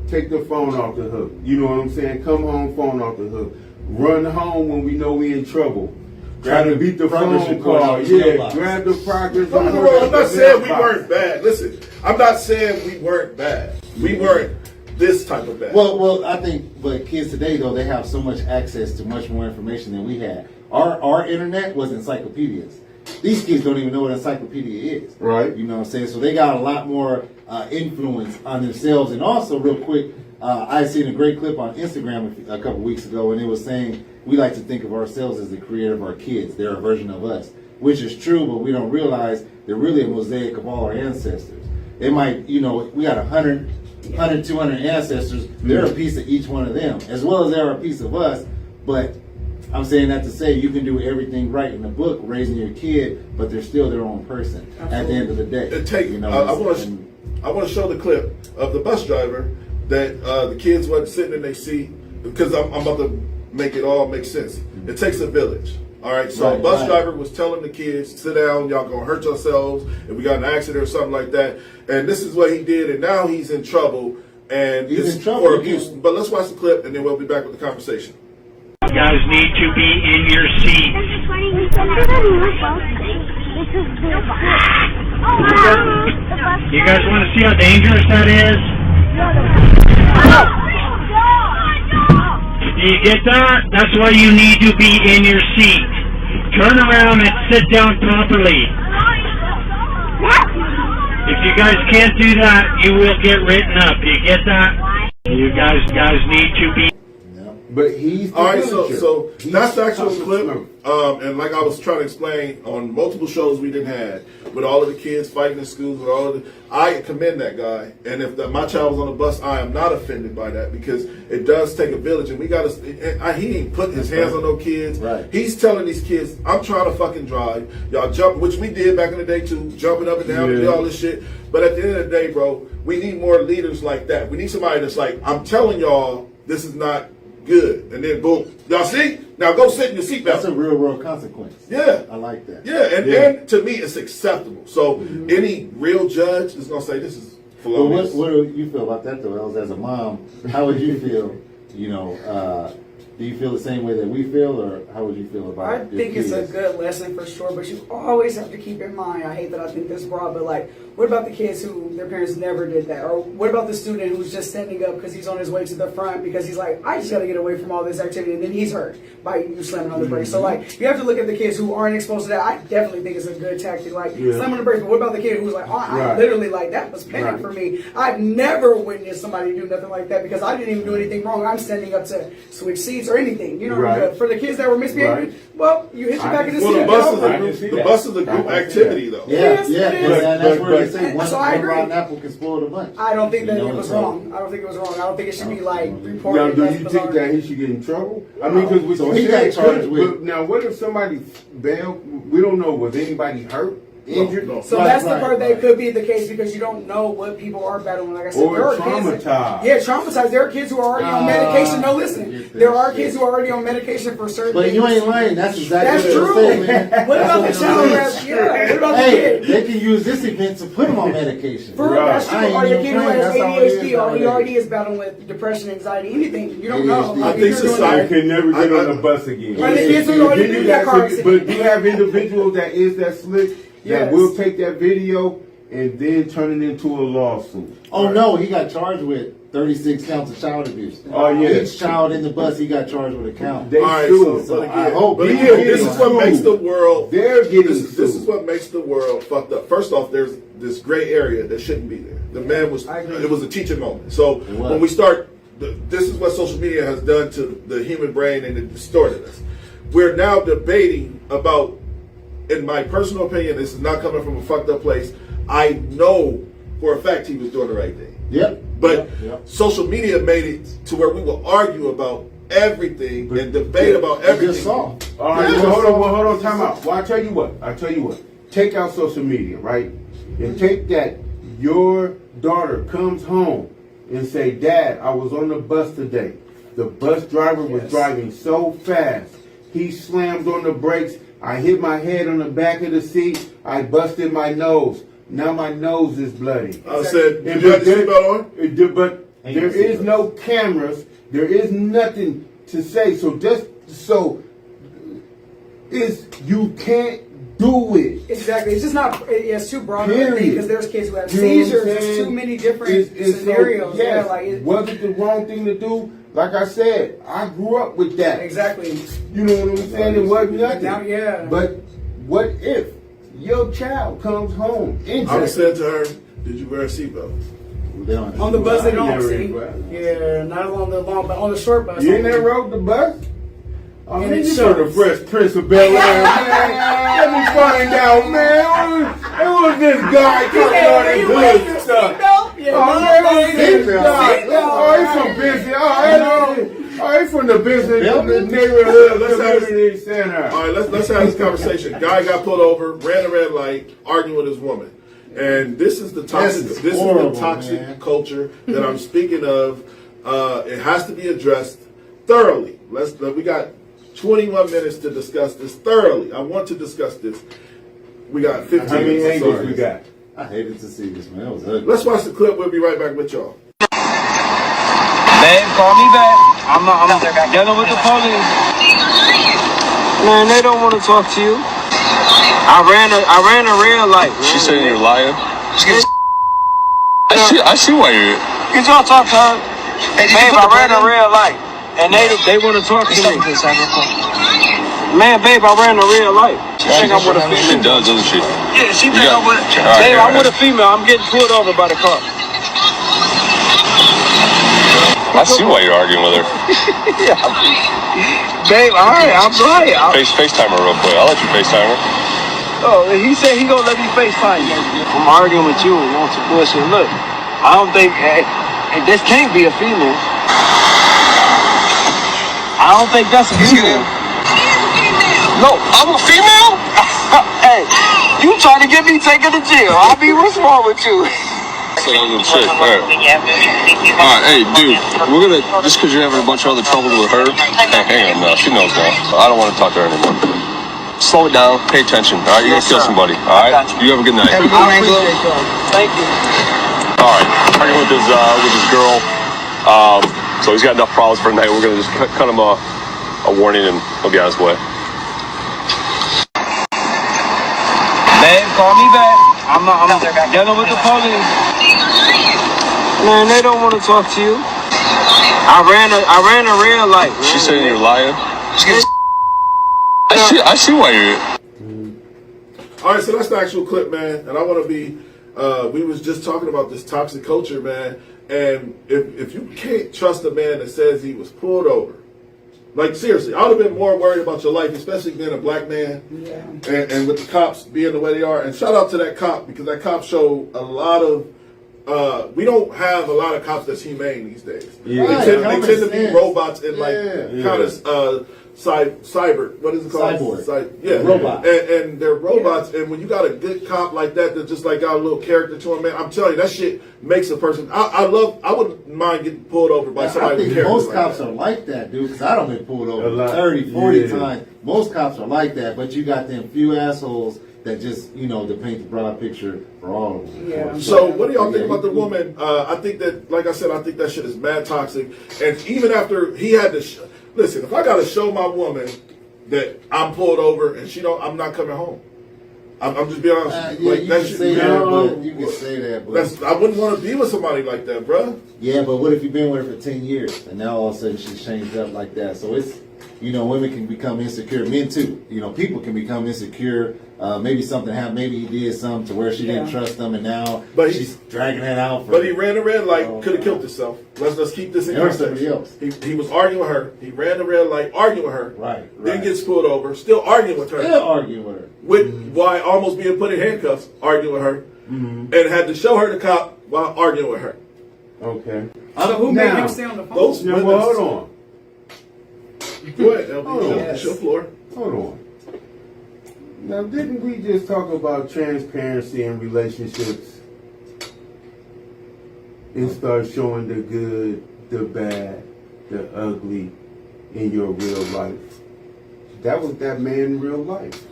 Take the phone off the hook. You know what I'm saying? Come home, phone off the hook. Run home when we know we in trouble. Try to beat the phone call. Yeah, grab the progress. I'm not saying we weren't bad. Listen, I'm not saying we weren't bad. We weren't this type of bad. Well, I think, but kids today though, they have so much access to much more information than we had. Our internet was encyclopedias. These kids don't even know what an encyclopedia is. Right. You know what I'm saying? So they got a lot more influence on themselves. And also, real quick, I seen a great clip on Instagram a couple weeks ago, and it was saying we like to think of ourselves as the creator of our kids. They're a version of us, which is true, but we don't realize they're really a mosaic of all our ancestors. They might, we got 100, 200 ancestors. They're a piece of each one of them, as well as they're a piece of us. But I'm saying that to say you can do everything right in the book, raising your kid, but they're still their own person. Absolutely. At the end of the day. I want to show the clip of the bus driver that the kids wasn't sitting in their seat, because I'm about to make it all make sense. It takes a village. All right, so Right, a bus right. driver was telling the kids, sit down, y'all gonna hurt yourselves if we got an accident or something like that. And this is what he did, and now he's in trouble, and He's it's in trouble for again. abuse. But let's watch the clip, and then we'll be back with the conversation. You guys need to be in your seat. You guys want to see how dangerous that is? Do you get that? That's why you need to be in your seat. Turn around and sit down properly. If you guys can't do that, you will get written up. Do you get that? You guys need to be. But he's the All right, villager. so He's that's the actual the clip. smart. And like I was trying to explain on multiple shows we didn't have, with all of the kids fighting in schools, with all of the, I commend that guy. And if my child was on the bus, I am not offended by that because it does take a village, and we got to. He ain't putting his hands on no kids. Right. He's telling these kids, "I'm trying to fucking drive. Y'all jump," which we did back in the day too, jumping up and down and do all this shit. But at the end of the day, bro, we need more leaders like that. We need somebody that's like, "I'm telling y'all, this is not good," and then boom, y'all see? Now go sit in your seatbelt. That's a real world consequence. Yeah. I like that. Yeah, and to me, it's acceptable. So any real judge is gonna say this is Well, felonious. what do you feel about that, though, Els? As a mom, how would you feel? You know, do you feel the same way that we feel, or how would you feel about I your think it's a kids? good lesson for sure, but you always have to keep in mind, I hate that I think this broad, but like, what about the kids who their parents never did that? Or what about the student who's just standing up because he's on his way to the front because he's like, I just got to get away from all this activity, and then he's hurt by you slamming on the brakes. So like, you have to look at the kids who aren't exposed to that. I definitely think it's a good tactic, like slamming on the brakes, but what about the kid who's like, oh, I literally like, that was panic for me. I've never witnessed somebody do nothing like that because I didn't even do anything wrong. I'm standing up to switch seats or anything, you know. For the kids that were misbehaving, well, you hit your back in the seat. Well, the bus is a group activity, though. Yeah, Yes, it is. and that's where they say one, So I one agree. rotten apple can spoil the bunch. I don't think that You know, it was so- wrong. I don't think it was wrong. I don't think it should be like Now, reported. do as you bizarre. think that he should get in trouble? I mean, because So he got charged with- Now, what if somebody bailed? We don't know. Was anybody hurt, injured? No. So Right, that's the right, part that right. could be the case because you don't know what people are battling. Like I said, Or there are kids. traumatized. Yeah, traumatized. There are kids who are already on medication. No, listen. There are kids who are already on medication for certain But things. you ain't lying. That's exactly That's what true. I'm saying, man. What about the That's child I'm rep? saying. Yeah. What about the Hey, kid? they can use this event to put them on medication. For real, that's true. I ain't Or the even kid who playing. has That's how it is ADHD, or he nowadays. already is battling with depression, anxiety, anything. You don't know. ADHD. Like, I think if you're doing society- I can never get on the bus again. Or the kids who already Then did you that got car to- accident. But you have individuals that is that slick Yes. that will take that video and then turn it into a lawsuit. Oh no, he got charged with 36 counts of child abuse. Oh, yeah. Each child in the bus, he got charged with a count. They All right, sue. so I again, hope but he again, getting this is what sued. makes the world. They're getting This is sued. what makes the world fucked up. First off, there's this gray area that shouldn't be there. The man was. I agree. It was a teaching moment. So was. when we start, this is what social media has done to the human brain, and it distorted us. We're now debating about. In my personal opinion, this is not coming from a fucked up place. I know for a fact he was doing the right thing. Yep. But Yep. social media made it to where we will argue about everything and debate about It's everything. just soft. All right, Yeah. well, hold on, time out. Well, I tell you what. Take out social media, right? And take that your daughter comes home and say, Dad, I was on the bus today. The bus driver was driving so fast. He slammed on the brakes. I hit my head on the back of the seat. I busted my nose. Now my nose is bloody. I said, And did you have the seatbelt on? But Ain't there no is seatbelt. no cameras. There is nothing to say. So you can't do it. Exactly. It's just not. It's too broad of a Period. thing because there's kids who have You know what I'm seizures. There's saying? too many different It's scenarios. So, yes, Yeah, like was it the wrong thing to do? Like I said, I grew up with that. exactly. You know what I'm saying? It wasn't nothing. Now, yeah. But what if your child comes home injured? I said to her, did you wear a seatbelt? They don't On the bus, they don't Yeah, see. right. Yeah, not on the long, but on the short bus. You ain't never rode the bus? Oh, And man, it you know the shows. Fresh Prince of Bel-Air, man. Let me find out, man. Who was this guy talking all this good stuff? Yeah, Oh, man, this guy. Oh, he's from business. Oh, he's from the business, from the neighborhood community center. All right, let's have this conversation. Guy got pulled over, ran a red light, arguing with his woman. And this is the toxic, This is this horrible, is the toxic man. culture that I'm speaking of. It has to be addressed thoroughly. We got 21 minutes to discuss this thoroughly. I want to discuss this. We got 15 How many minutes. angles we got? I hated to see this, man. That was ugly. Let's watch the clip. We'll be right back with y'all. Babe, call me back. I'm dealing with the police. Man, they don't want to talk to you. I ran a red light. Man. She saying you're lying. I see why you're. Can y'all talk to her? Babe, I ran a red light, and they want to talk to me. Man, babe, I ran a red light. She think I'm with a female. She does, doesn't she? Yeah, she think I'm with. Babe, I'm with a female. I'm getting pulled over by the car. I see why you're arguing with her. Yeah. Babe, all right, I'm sorry. FaceTime her real quick. I'll let you FaceTime her. Oh, he said he gonna let me FaceTime you. I'm arguing with you and want some bullshit. Look, I don't think this can't be a female. I don't think that's a female. No, I'm a female? Hey, you trying to get me taken to jail. I mean, what's wrong with you? So that was a chick. Alright, hey, dude, we're gonna, just because you're having a bunch of other trouble with her, hey, hang on now, she knows now. I don't want to talk to her anymore. Slow it down, pay attention, alright? You're gonna kill somebody, alright? You have a good night. Thank you. Alright, arguing with this girl. So he's got enough problems for tonight. We're gonna just cut him a warning and he'll be on his way. Babe, call me back. I'm dealing with the police. Man, they don't want to talk to you. I ran a red light. Man. She saying you're lying. I see why you're. All right, so that's the actual clip, man. And I want to be. We was just talking about this toxic culture, man. And if you can't trust a man that says he was pulled over, like seriously, I would have been more worried about your life, especially being a black man. Yeah. And with the cops being the way they are. And shout out to that cop, because that cop showed a lot of. We don't have a lot of cops that's humane these days. Yeah. They tend to be robots and kind of cyber. What is it called? Cyborg. Robot. And they're robots. And when you got a good cop like that just like got a little character to him, man, I'm telling you, that shit makes a person. I wouldn't mind getting pulled over by somebody. I think most cops are like that, dude. Because I don't been pulled over 30, 40 times. Most cops are like that, but you got them few assholes that just, to paint the broad picture for all of them. Yeah. So what do y'all think about the woman? I think that, like I said, I think that shit is mad toxic. And even after he had to, listen, if I got to show my woman that I'm pulled over and I'm not coming home. I'm just being honest. You can say that, but I wouldn't want to be with somebody like that, bro. Yeah, but what if you've been with her for 10 years and now all of a sudden she's changed up like that? So it's, women can become insecure. Men too. People can become insecure. Maybe something happened. Maybe he did something to where she didn't trust him, and now she's dragging that out. But he ran the red light. Could have killed himself. Let's keep this in context. He was arguing with her. He ran the red light, arguing with her. Right. Then gets pulled over. Still arguing with her. While almost being put in handcuffs, arguing with her, and had to show her the cop while arguing with her. Okay. So who made him stay on the phone? Those Now, well, hold on. Go ahead, LB. Show floor. Hold on. Now, didn't we just talk about transparency in relationships and start showing the good, the bad, the ugly in your real life? That was that man in real life.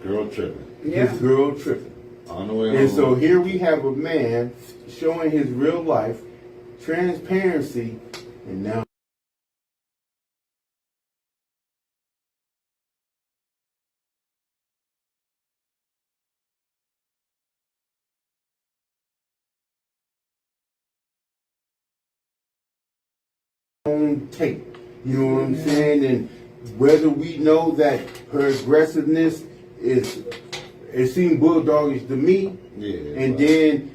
Girl tripping. Yeah. This girl tripping. On the way And home. so here we have a man showing his real life, transparency, and now on tape. You know what I'm saying? And whether we know that her aggressiveness it seemed bulldogish to me. Yeah. And then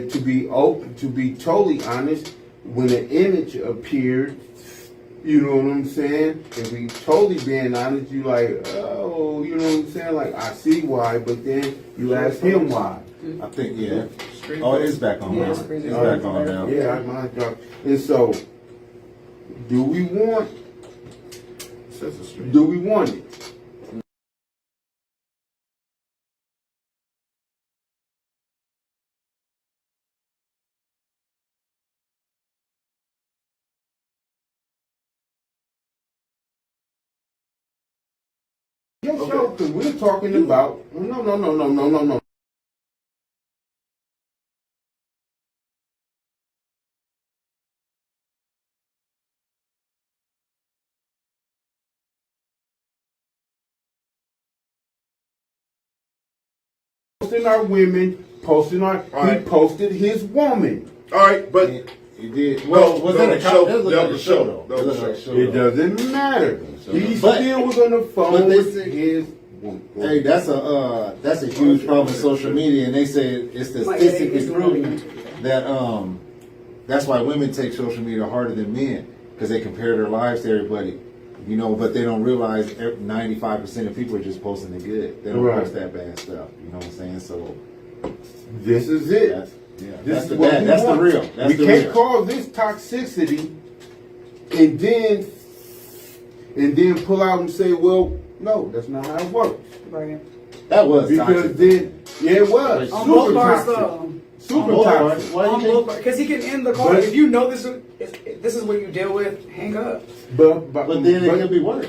to be open, to be totally honest, when the image appeared, you know what I'm saying? If we totally being honest, you like, oh, you know what I'm saying? Like, I see why, but then you ask him why. I think, Oh, it is back on now. It's back on now. Yeah, my God. And so, do we want it? Yeah, sure. Because we're talking about no. Posting our women, he posted his woman. All right, but he did. Well, was that a show? That was a show. That was a show. It doesn't matter. He still was on the phone with his woman. Hey, that's a huge problem in social media, and they say it's statistically proven that that's why women take social media harder than men, because they compare their lives to everybody. You know, but they don't realize 95% of people are just posting the good. They don't post that bad stuff. You know what I'm saying? So this is it. That's the bad. That's the real. We can't call this toxicity, and then pull out and say, "Well, no, that's not how it works." Right. That was because toxic. then it was On super both parts, toxic. though. Super toxic. Because he can end the call. But- if you know this is what you deal with, hang up. But then it could be worse.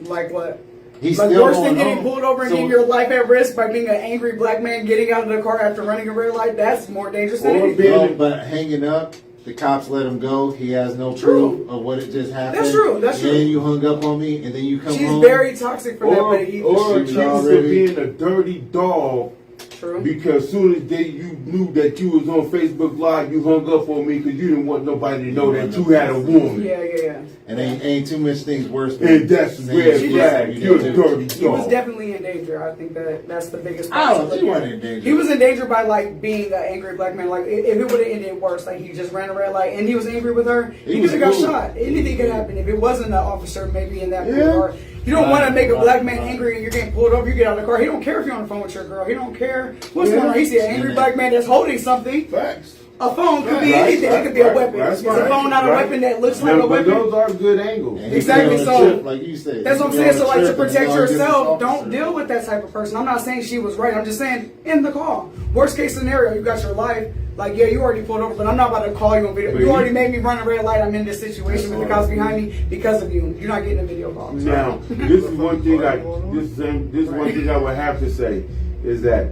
Like what? He's like still worse than going getting home. pulled over and So- getting your life at risk by being an angry black man getting out of the car after running a red light. That's more dangerous than anything. No, but hanging up, the cops let him go. He has no proof of what it just happened. That's true. That's true. And you hung up on me, and then you come She's home. very toxic for that. But he, Or She was accused of already- being a dirty dog. True. Because soon as you knew that you was on Facebook Live, you hung up on me because you didn't want nobody to know that you had a woman. Yeah. And ain't too much things worse than And that's saying red you flag. did You're it. a dirty He was dog. definitely in danger. I think that's the biggest Oh, he possibility. wasn't in danger. He was in danger by like being an angry black man. Like if it would have ended worse, like he just ran a red light and he was angry with her, he was could have got cool. shot. Anything could happen if it wasn't an officer maybe in that Yeah. car. You don't want to make a black man angry and you're getting pulled over. You get out of the car. He don't care if you're on the phone with your girl. He don't care what's going on. He see an angry black man that's holding something. Facts. A phone could be Right, anything. It could be a weapon. Is a phone not a weapon that looks like a But weapon? those are good angles. And he Exactly, could be on a so- trip, like you said. That's He what I'm could be saying. on a So, like, to trip and protect all different yourself, officers. don't deal with that type of person. I'm not saying she was right. I'm just saying, in the call. Worst case scenario, you got your life. Like, yeah, you already pulled over, but I'm not about to call you on video. But You he- already made me run a red light. I'm in this situation with the cops behind me because of you. You're not getting a video call. Now, this is one thing I would have to say is that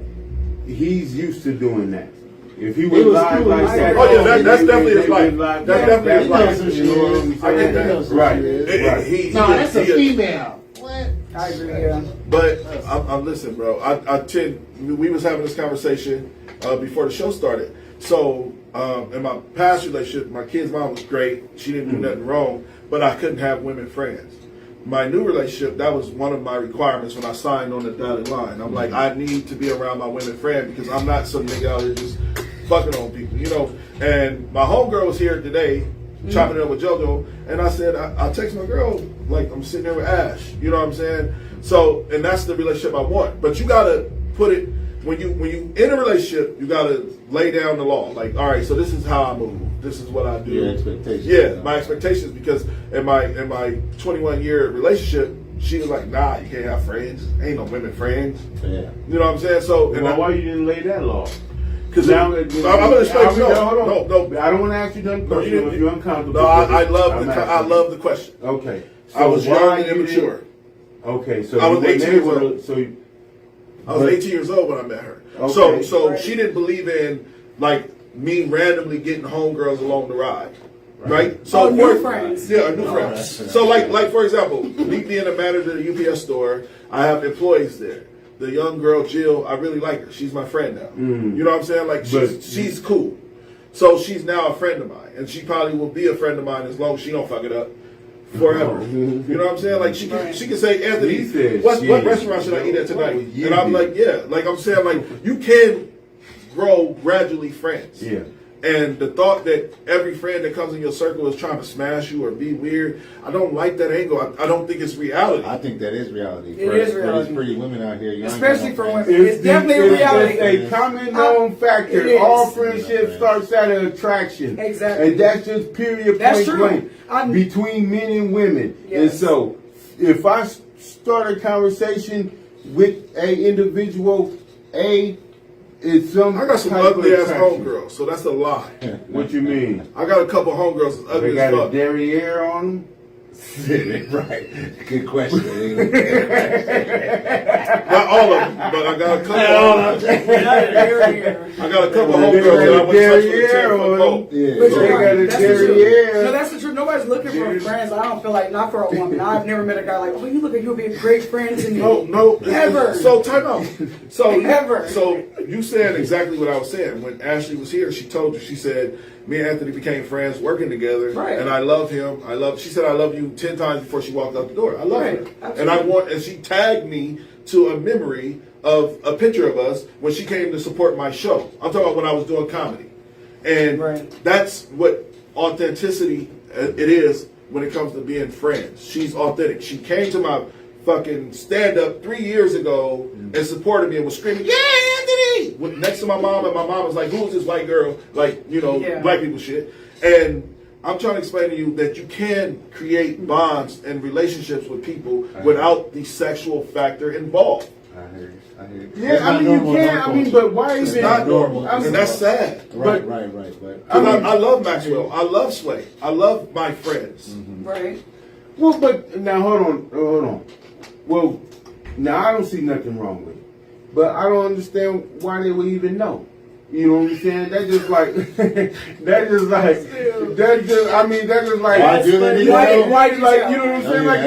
he's used to doing that. If he was was live cool. like that, Oh, yeah, that's they definitely his would life. live That's that. definitely his He knows life. who she You know what I'm is. I get saying? that. He knows who Right, she is. right. No, that's a female. What? I agree, yeah. But I'm listen, bro. We was having this conversation before the show started. So in my past relationship, my kid's mom was great. She didn't do nothing wrong, but I couldn't have women friends. My new relationship, that was one of my requirements when I signed on the dotted line. I'm like, I need to be around my women friend because I'm not some nigga out here just fucking on people, you know. And my homegirl was here today, chopping it up with JoJo, and I said, I text my girl like I'm sitting there with Ash. You know what I'm saying? So, and that's the relationship I want. But you gotta put it when you in a relationship, you gotta lay down the law. Like, all right, so this is how I move. This is what I do. Your expectations. Yeah, my expectations, because in my 21-year relationship, she was like, nah, you can't have friends. Ain't no women friends. Yeah. You know what I'm saying? So, and Well, why you didn't lay that law? because Now, I'm gonna explain. No. I don't want to ask you nothing personal if you're uncomfortable. No, I love I'm I asking. love the question. Okay. I was why young and you didn't- immature. Okay, so I was you weren't 18 years able to- old. So you, I was 18 years old when I met her. Okay. So she didn't believe in like me randomly getting homegirls along the ride. Right? So new friends. Yeah, new friends. So like for example, me being a manager at a UPS store, I have employees there. The young girl Jill, I really like her. She's my friend now. You know what I'm saying? Like she's cool. So she's now a friend of mine, and she probably will be a friend of mine as long as she don't fuck it up forever. You know what I'm saying? Like she can say, Anthony, He said what shit. restaurant should I eat at tonight? Yeah. And I'm like, yeah. Like I'm saying, like you can grow gradually friends. Yeah. And the thought that every friend that comes in your circle is trying to smash you or be weird, I don't like that angle. I don't think it's reality. I think that is reality. It is reality. For these pretty women out here. Especially for women. It's definitely a reality. It's a common known factor. It is. All friendship starts at an attraction. Exactly. And that's just period That's point true. blank between men and women. Yes. And so, if I start a conversation with a individual, it's some I got some type of ugly ass attraction. homegirls, so that's a lie. What you mean? I got a couple homegirls that's They ugly got as a fuck. derriere on them? Right. Good question. Not all of them, but I got a couple. I got a couple of homegirls that I went to touch with the 10-foot pole. No, that's the truth. Nobody's looking for friends. I don't feel like, not for a woman. I've never met a guy like, oh, you look like you'll be a great friend to me. No, ever. So time out. So Ever. So you said exactly what I was saying. When Ashley was here, she told you. She said, me and Anthony became friends working together, Right. and I love him. She said I love you 10 times before she walked out the door. I love her, Absolutely. and she tagged me to a memory of a picture of us when she came to support my show. I'm talking about when I was doing comedy, and that's what authenticity it is when it comes to being friends. She's authentic. She came to my fucking stand-up 3 years ago and supported me and was screaming, "Yeah, Anthony!" Next to my mom, and my mom was like, "Who's this white girl?" Like, black people shit. And I'm trying to explain to you that you can create bonds and relationships with people without the sexual factor involved. I hear you. Yeah, I mean, you can. I mean, but why It's even? not normal, and that's sad. Right. But I love Maxwell. I love Sway. I love my friends. Right. Well, but now hold on. Well, now I don't see nothing wrong with it, but I don't understand why they would even know. You know what I'm saying? That's just like, I mean, that's just like, why do they need to know? Why, like, you know what I'm saying? Like,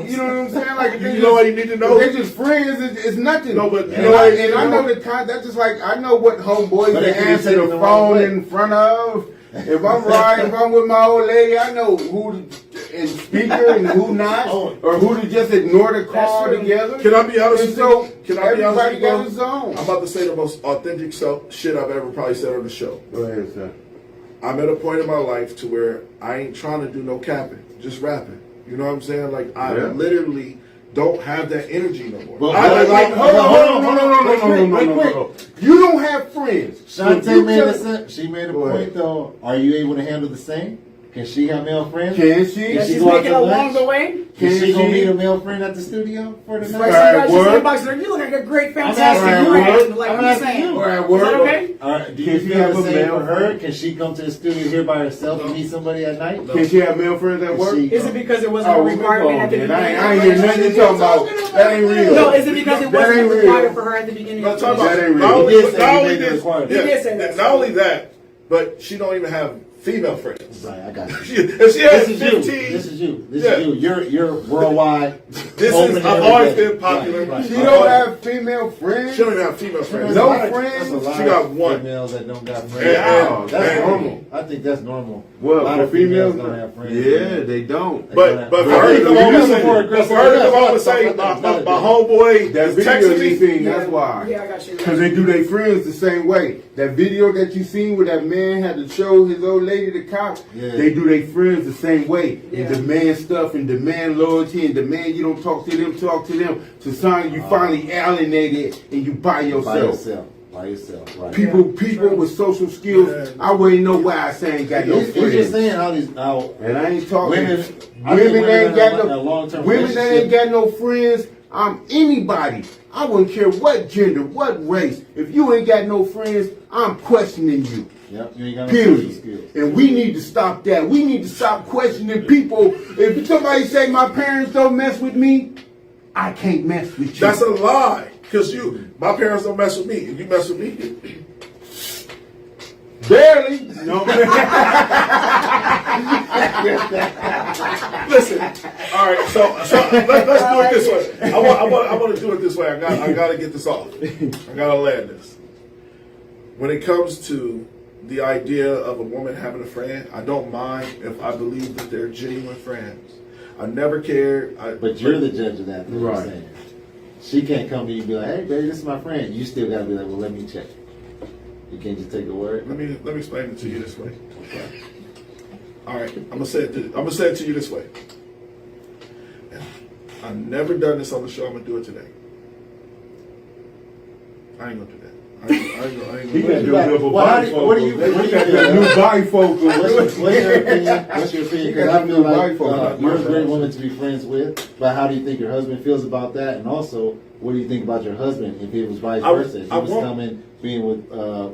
you know what I'm saying? Like, You know what you need to know? They're just friends. It's nothing. No, but I know the kind. That's just like I know what homeboys But they it can be answer taken the the wrong phone way. in front of. If I'm riding, if I'm with my old lady, I know who and speaker and who not, or who to just ignore the call together. Can I be honest with you? Can I be honest with you? Got his own. I'm about to say the most authentic shit I've ever probably said on the show. Go ahead, sir. I'm at a point in my life to where I ain't trying to do no capping, just rapping. You know what I'm saying? Like I literally don't have that energy no more. Hold on. You don't have friends. Shantae made a point though. Are you able to handle the same? Can she have male friends? Can she? She's go out making to along lunch? the way. Can she go meet a male friend at the studio for the night? You look like a great, fantastic I'm friend. Like asking I'm saying. you. Or at Is work. that okay? Do you feel the same for her? Can she come to the studio here by herself and meet somebody at night? Can she have male friends at work? Is it because it wasn't a requirement at the beginning? I ain't hear nothing you talking about. That ain't real. No, is it because it wasn't required for her at the beginning? Not Of the That ain't real. Not only He did say that. not only that, but she don't even have female friends. Right, I got you. If she has This is 15, This is you. You're worldwide. I've always been popular. Right. She don't have female friends. She don't even have female friends. No That's friends. a lot She got of one. females that don't got friends. And- That's and- normal. I think that's normal. A Well, lot for of females females, don't have friends. yeah, they don't. But for her to come on and say, my homeboy That is video texting you me. seen, that's why. Yeah, I got you. Because they do their friends the same way. That video that you seen where that man had to show his old lady the cops, they do their friends the same way. And demand stuff and demand loyalty and demand you don't talk to them, to sign you finally alienated and you by yourself. By yourself, right. People with social skills, I wouldn't know why I say ain't got no It's friends. just saying how And I ain't talking women ain't got no long-term women that ain't got no friends. I'm anybody. I wouldn't care what gender, what race. If you ain't got no friends, I'm questioning you. Yep, you ain't got no social skills. Period. And we need to stop that. We need to stop questioning people. If somebody say my parents don't mess with me, I can't mess with you. That's a lie. Because my parents don't mess with me. If you mess with me, barely. No. Listen. All right. So let's do it this way. I want to do it this way. I got to get this off. I got to land this. When it comes to the idea of a woman having a friend, I don't mind if I believe that they're genuine friends. I never cared. But you're the judge of that. Right. I'm saying. She can't come to you and be like, "Hey, baby, this is my friend." You still gotta be like, "Well, let me check." You can't just take a word. Let me explain it to you this way. Okay. All right, I'm gonna say it to you this way. I've never done this on the show. I'm gonna do it today. I ain't gonna do that. I ain't gonna. He got to do a little What do you new bifocal. What's your opinion? What's your opinion? Because I feel like you're a great woman to be friends with, but how do you think your husband feels about that? And also, what do you think about your husband if it was vice versa? If he was coming, being with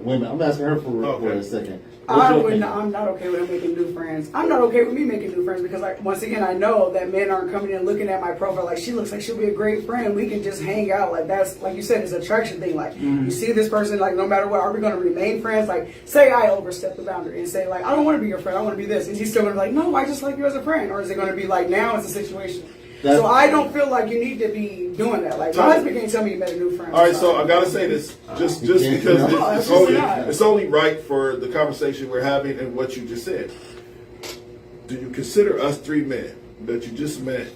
women. I'm asking her for a second. I'm not okay with him making new friends. I'm not okay with me making new friends because, like, once again, I know that men aren't coming in looking at my profile like she looks like she'll be a great friend. We can just hang out. Like, that's, like you said, it's an attraction thing. Like, you see this person, like, no matter what, are we going to remain friends? Like, say I overstep the boundary and say, like, I don't want to be your friend. I want to be this. Is he still going to be like, no, I just like you as a friend? Or is it going to be like, now it's a situation? So I don't feel like you need to be doing that. Like, my husband can't tell me you met a new friend. All right, so I gotta say this, just because it's only right for the conversation we're having and what you just said. Do you consider us three men that you just met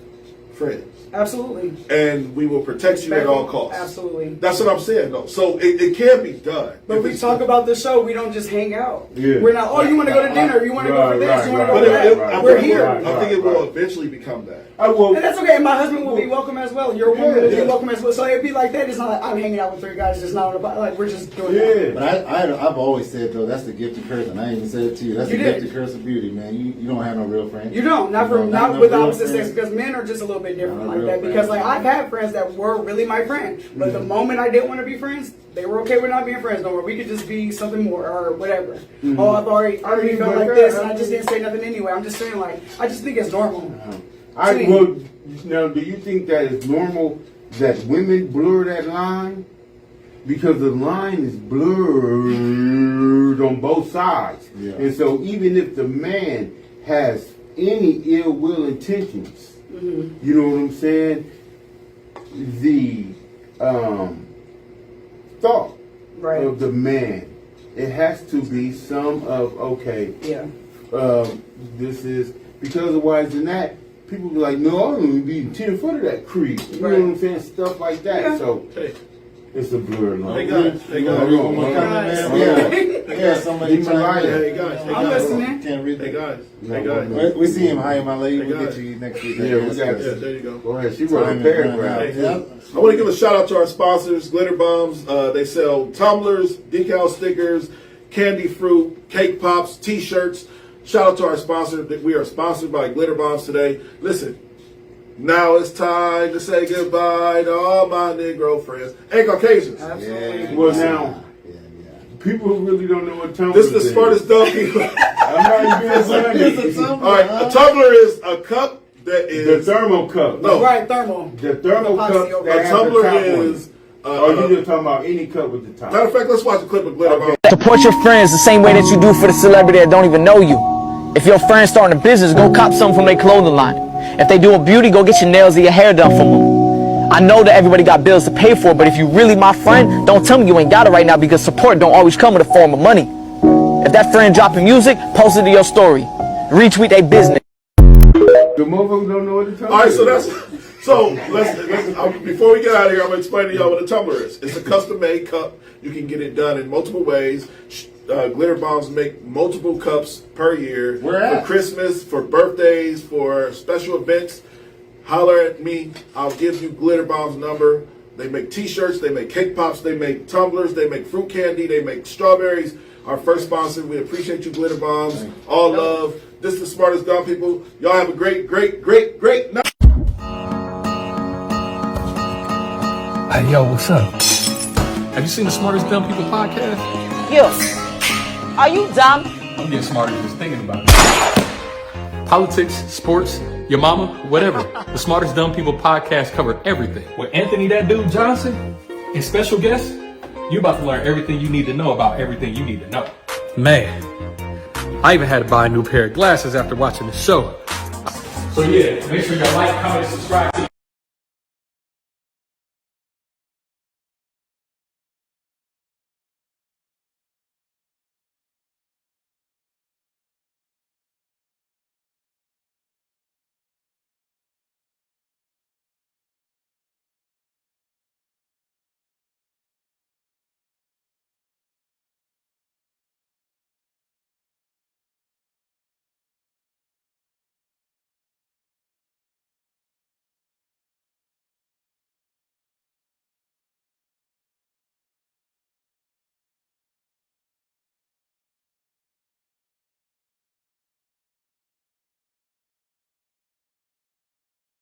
friends? Absolutely. And we will protect you at all costs. Absolutely. That's what I'm saying, though. So it can be done. But we talk about the show. We don't just hang out. Yeah. We're not, you want to go to dinner. You want to go for this. You want to go for that. We're here. I think it will eventually become that. And that's okay. And my husband will be welcome as well. Your woman will be welcome as well. So it'd be like that. It's not like I'm hanging out with three guys just not on the like we're just doing that. But I've always said, though, that's the gift and curse, and I even said it to you. That's the gift and curse of beauty, man. You don't have no real friends. You don't. Not with opposite sex, because men are just a little bit different like that. Because like I've had friends that were really my friend, but the moment I didn't want to be friends, they were okay with not being friends no more. We could just be something more or whatever. Oh, I've already felt like this, and I just didn't say nothing anyway. I'm just saying, like, I just think it's normal. Now, do you think that it's normal that women blur that line? Because the line is blurred on both sides. Yeah. And so even if the man has any ill will intentions, you know what I'm saying? The thought of the man, it has to be some of, this is, because otherwise than that, people be like, no, I don't even be 10 foot of that creek. You know what I'm saying? Stuff like that. Yeah. So it's a blur line. Hey guys. Yeah, somebody trying to. Hey guys. I'm listening. Can't read. Hey guys. We see him. Hi, my lady. We'll get you next week. Yeah, there you go. Go ahead. She wrote a paragraph. I want to give a shout out to our sponsors, Glitter Bombs. They sell tumblers, decal stickers, candy fruit, cake pops, t-shirts. Shout out to our sponsor. We are sponsored by Glitter Bombs today. Listen, now it's time to say goodbye to all my Negro friends and Caucasians. Absolutely. Well, now, people who really don't know what tumbler is. This is the smartest dumb people. I'm not even being funny. All right, a tumbler is a cup that is... The thermal cup. No. Right, thermal. The thermal cup that a tumbler is... you just talking about any cup with the top. Matter of fact, let's watch a clip of Glitter Bombs. Support your friends the same way that you do for the celebrity that don't even know you. If your friend's starting a business, go cop something from their clothing line. If they do a beauty, go get your nails or your hair done from them. I know that everybody got bills to pay for, but if you really my friend, don't tell me you ain't got it right now, because support don't always come in the form of money. If that friend dropping music, post it to your story. Retweet their business. The motherfuckers don't know what the tumbler is. All right, so let's before we get out of here, I'm going to explain to y'all what a tumbler is. It's a custom-made cup. You can get it done in multiple ways. Glitter Bombs make multiple cups per year for Christmas, for birthdays, for special events. Holler at me. I'll give you Glitter Bombs' number. They make t-shirts, they make cake pops, they make tumblers, they make fruit candy, they make strawberries. Our first sponsor, we appreciate you, Glitter Bombs. All love. This is the Smartest Dumb People. Y'all have a great night. Hey, yo, what's up? Have you seen the Smartest Dumb People podcast? Yo. Are you dumb? I'm getting smarter just thinking about it. Politics, sports, your mama, whatever. The Smartest Dumb People podcast cover everything. With Anthony "That Dude" Johnson and special guests, you about to learn everything you need to know about everything you need to know. Man, I even had to buy a new pair of glasses after watching the show. So yeah, make sure you like, comment, and subscribe.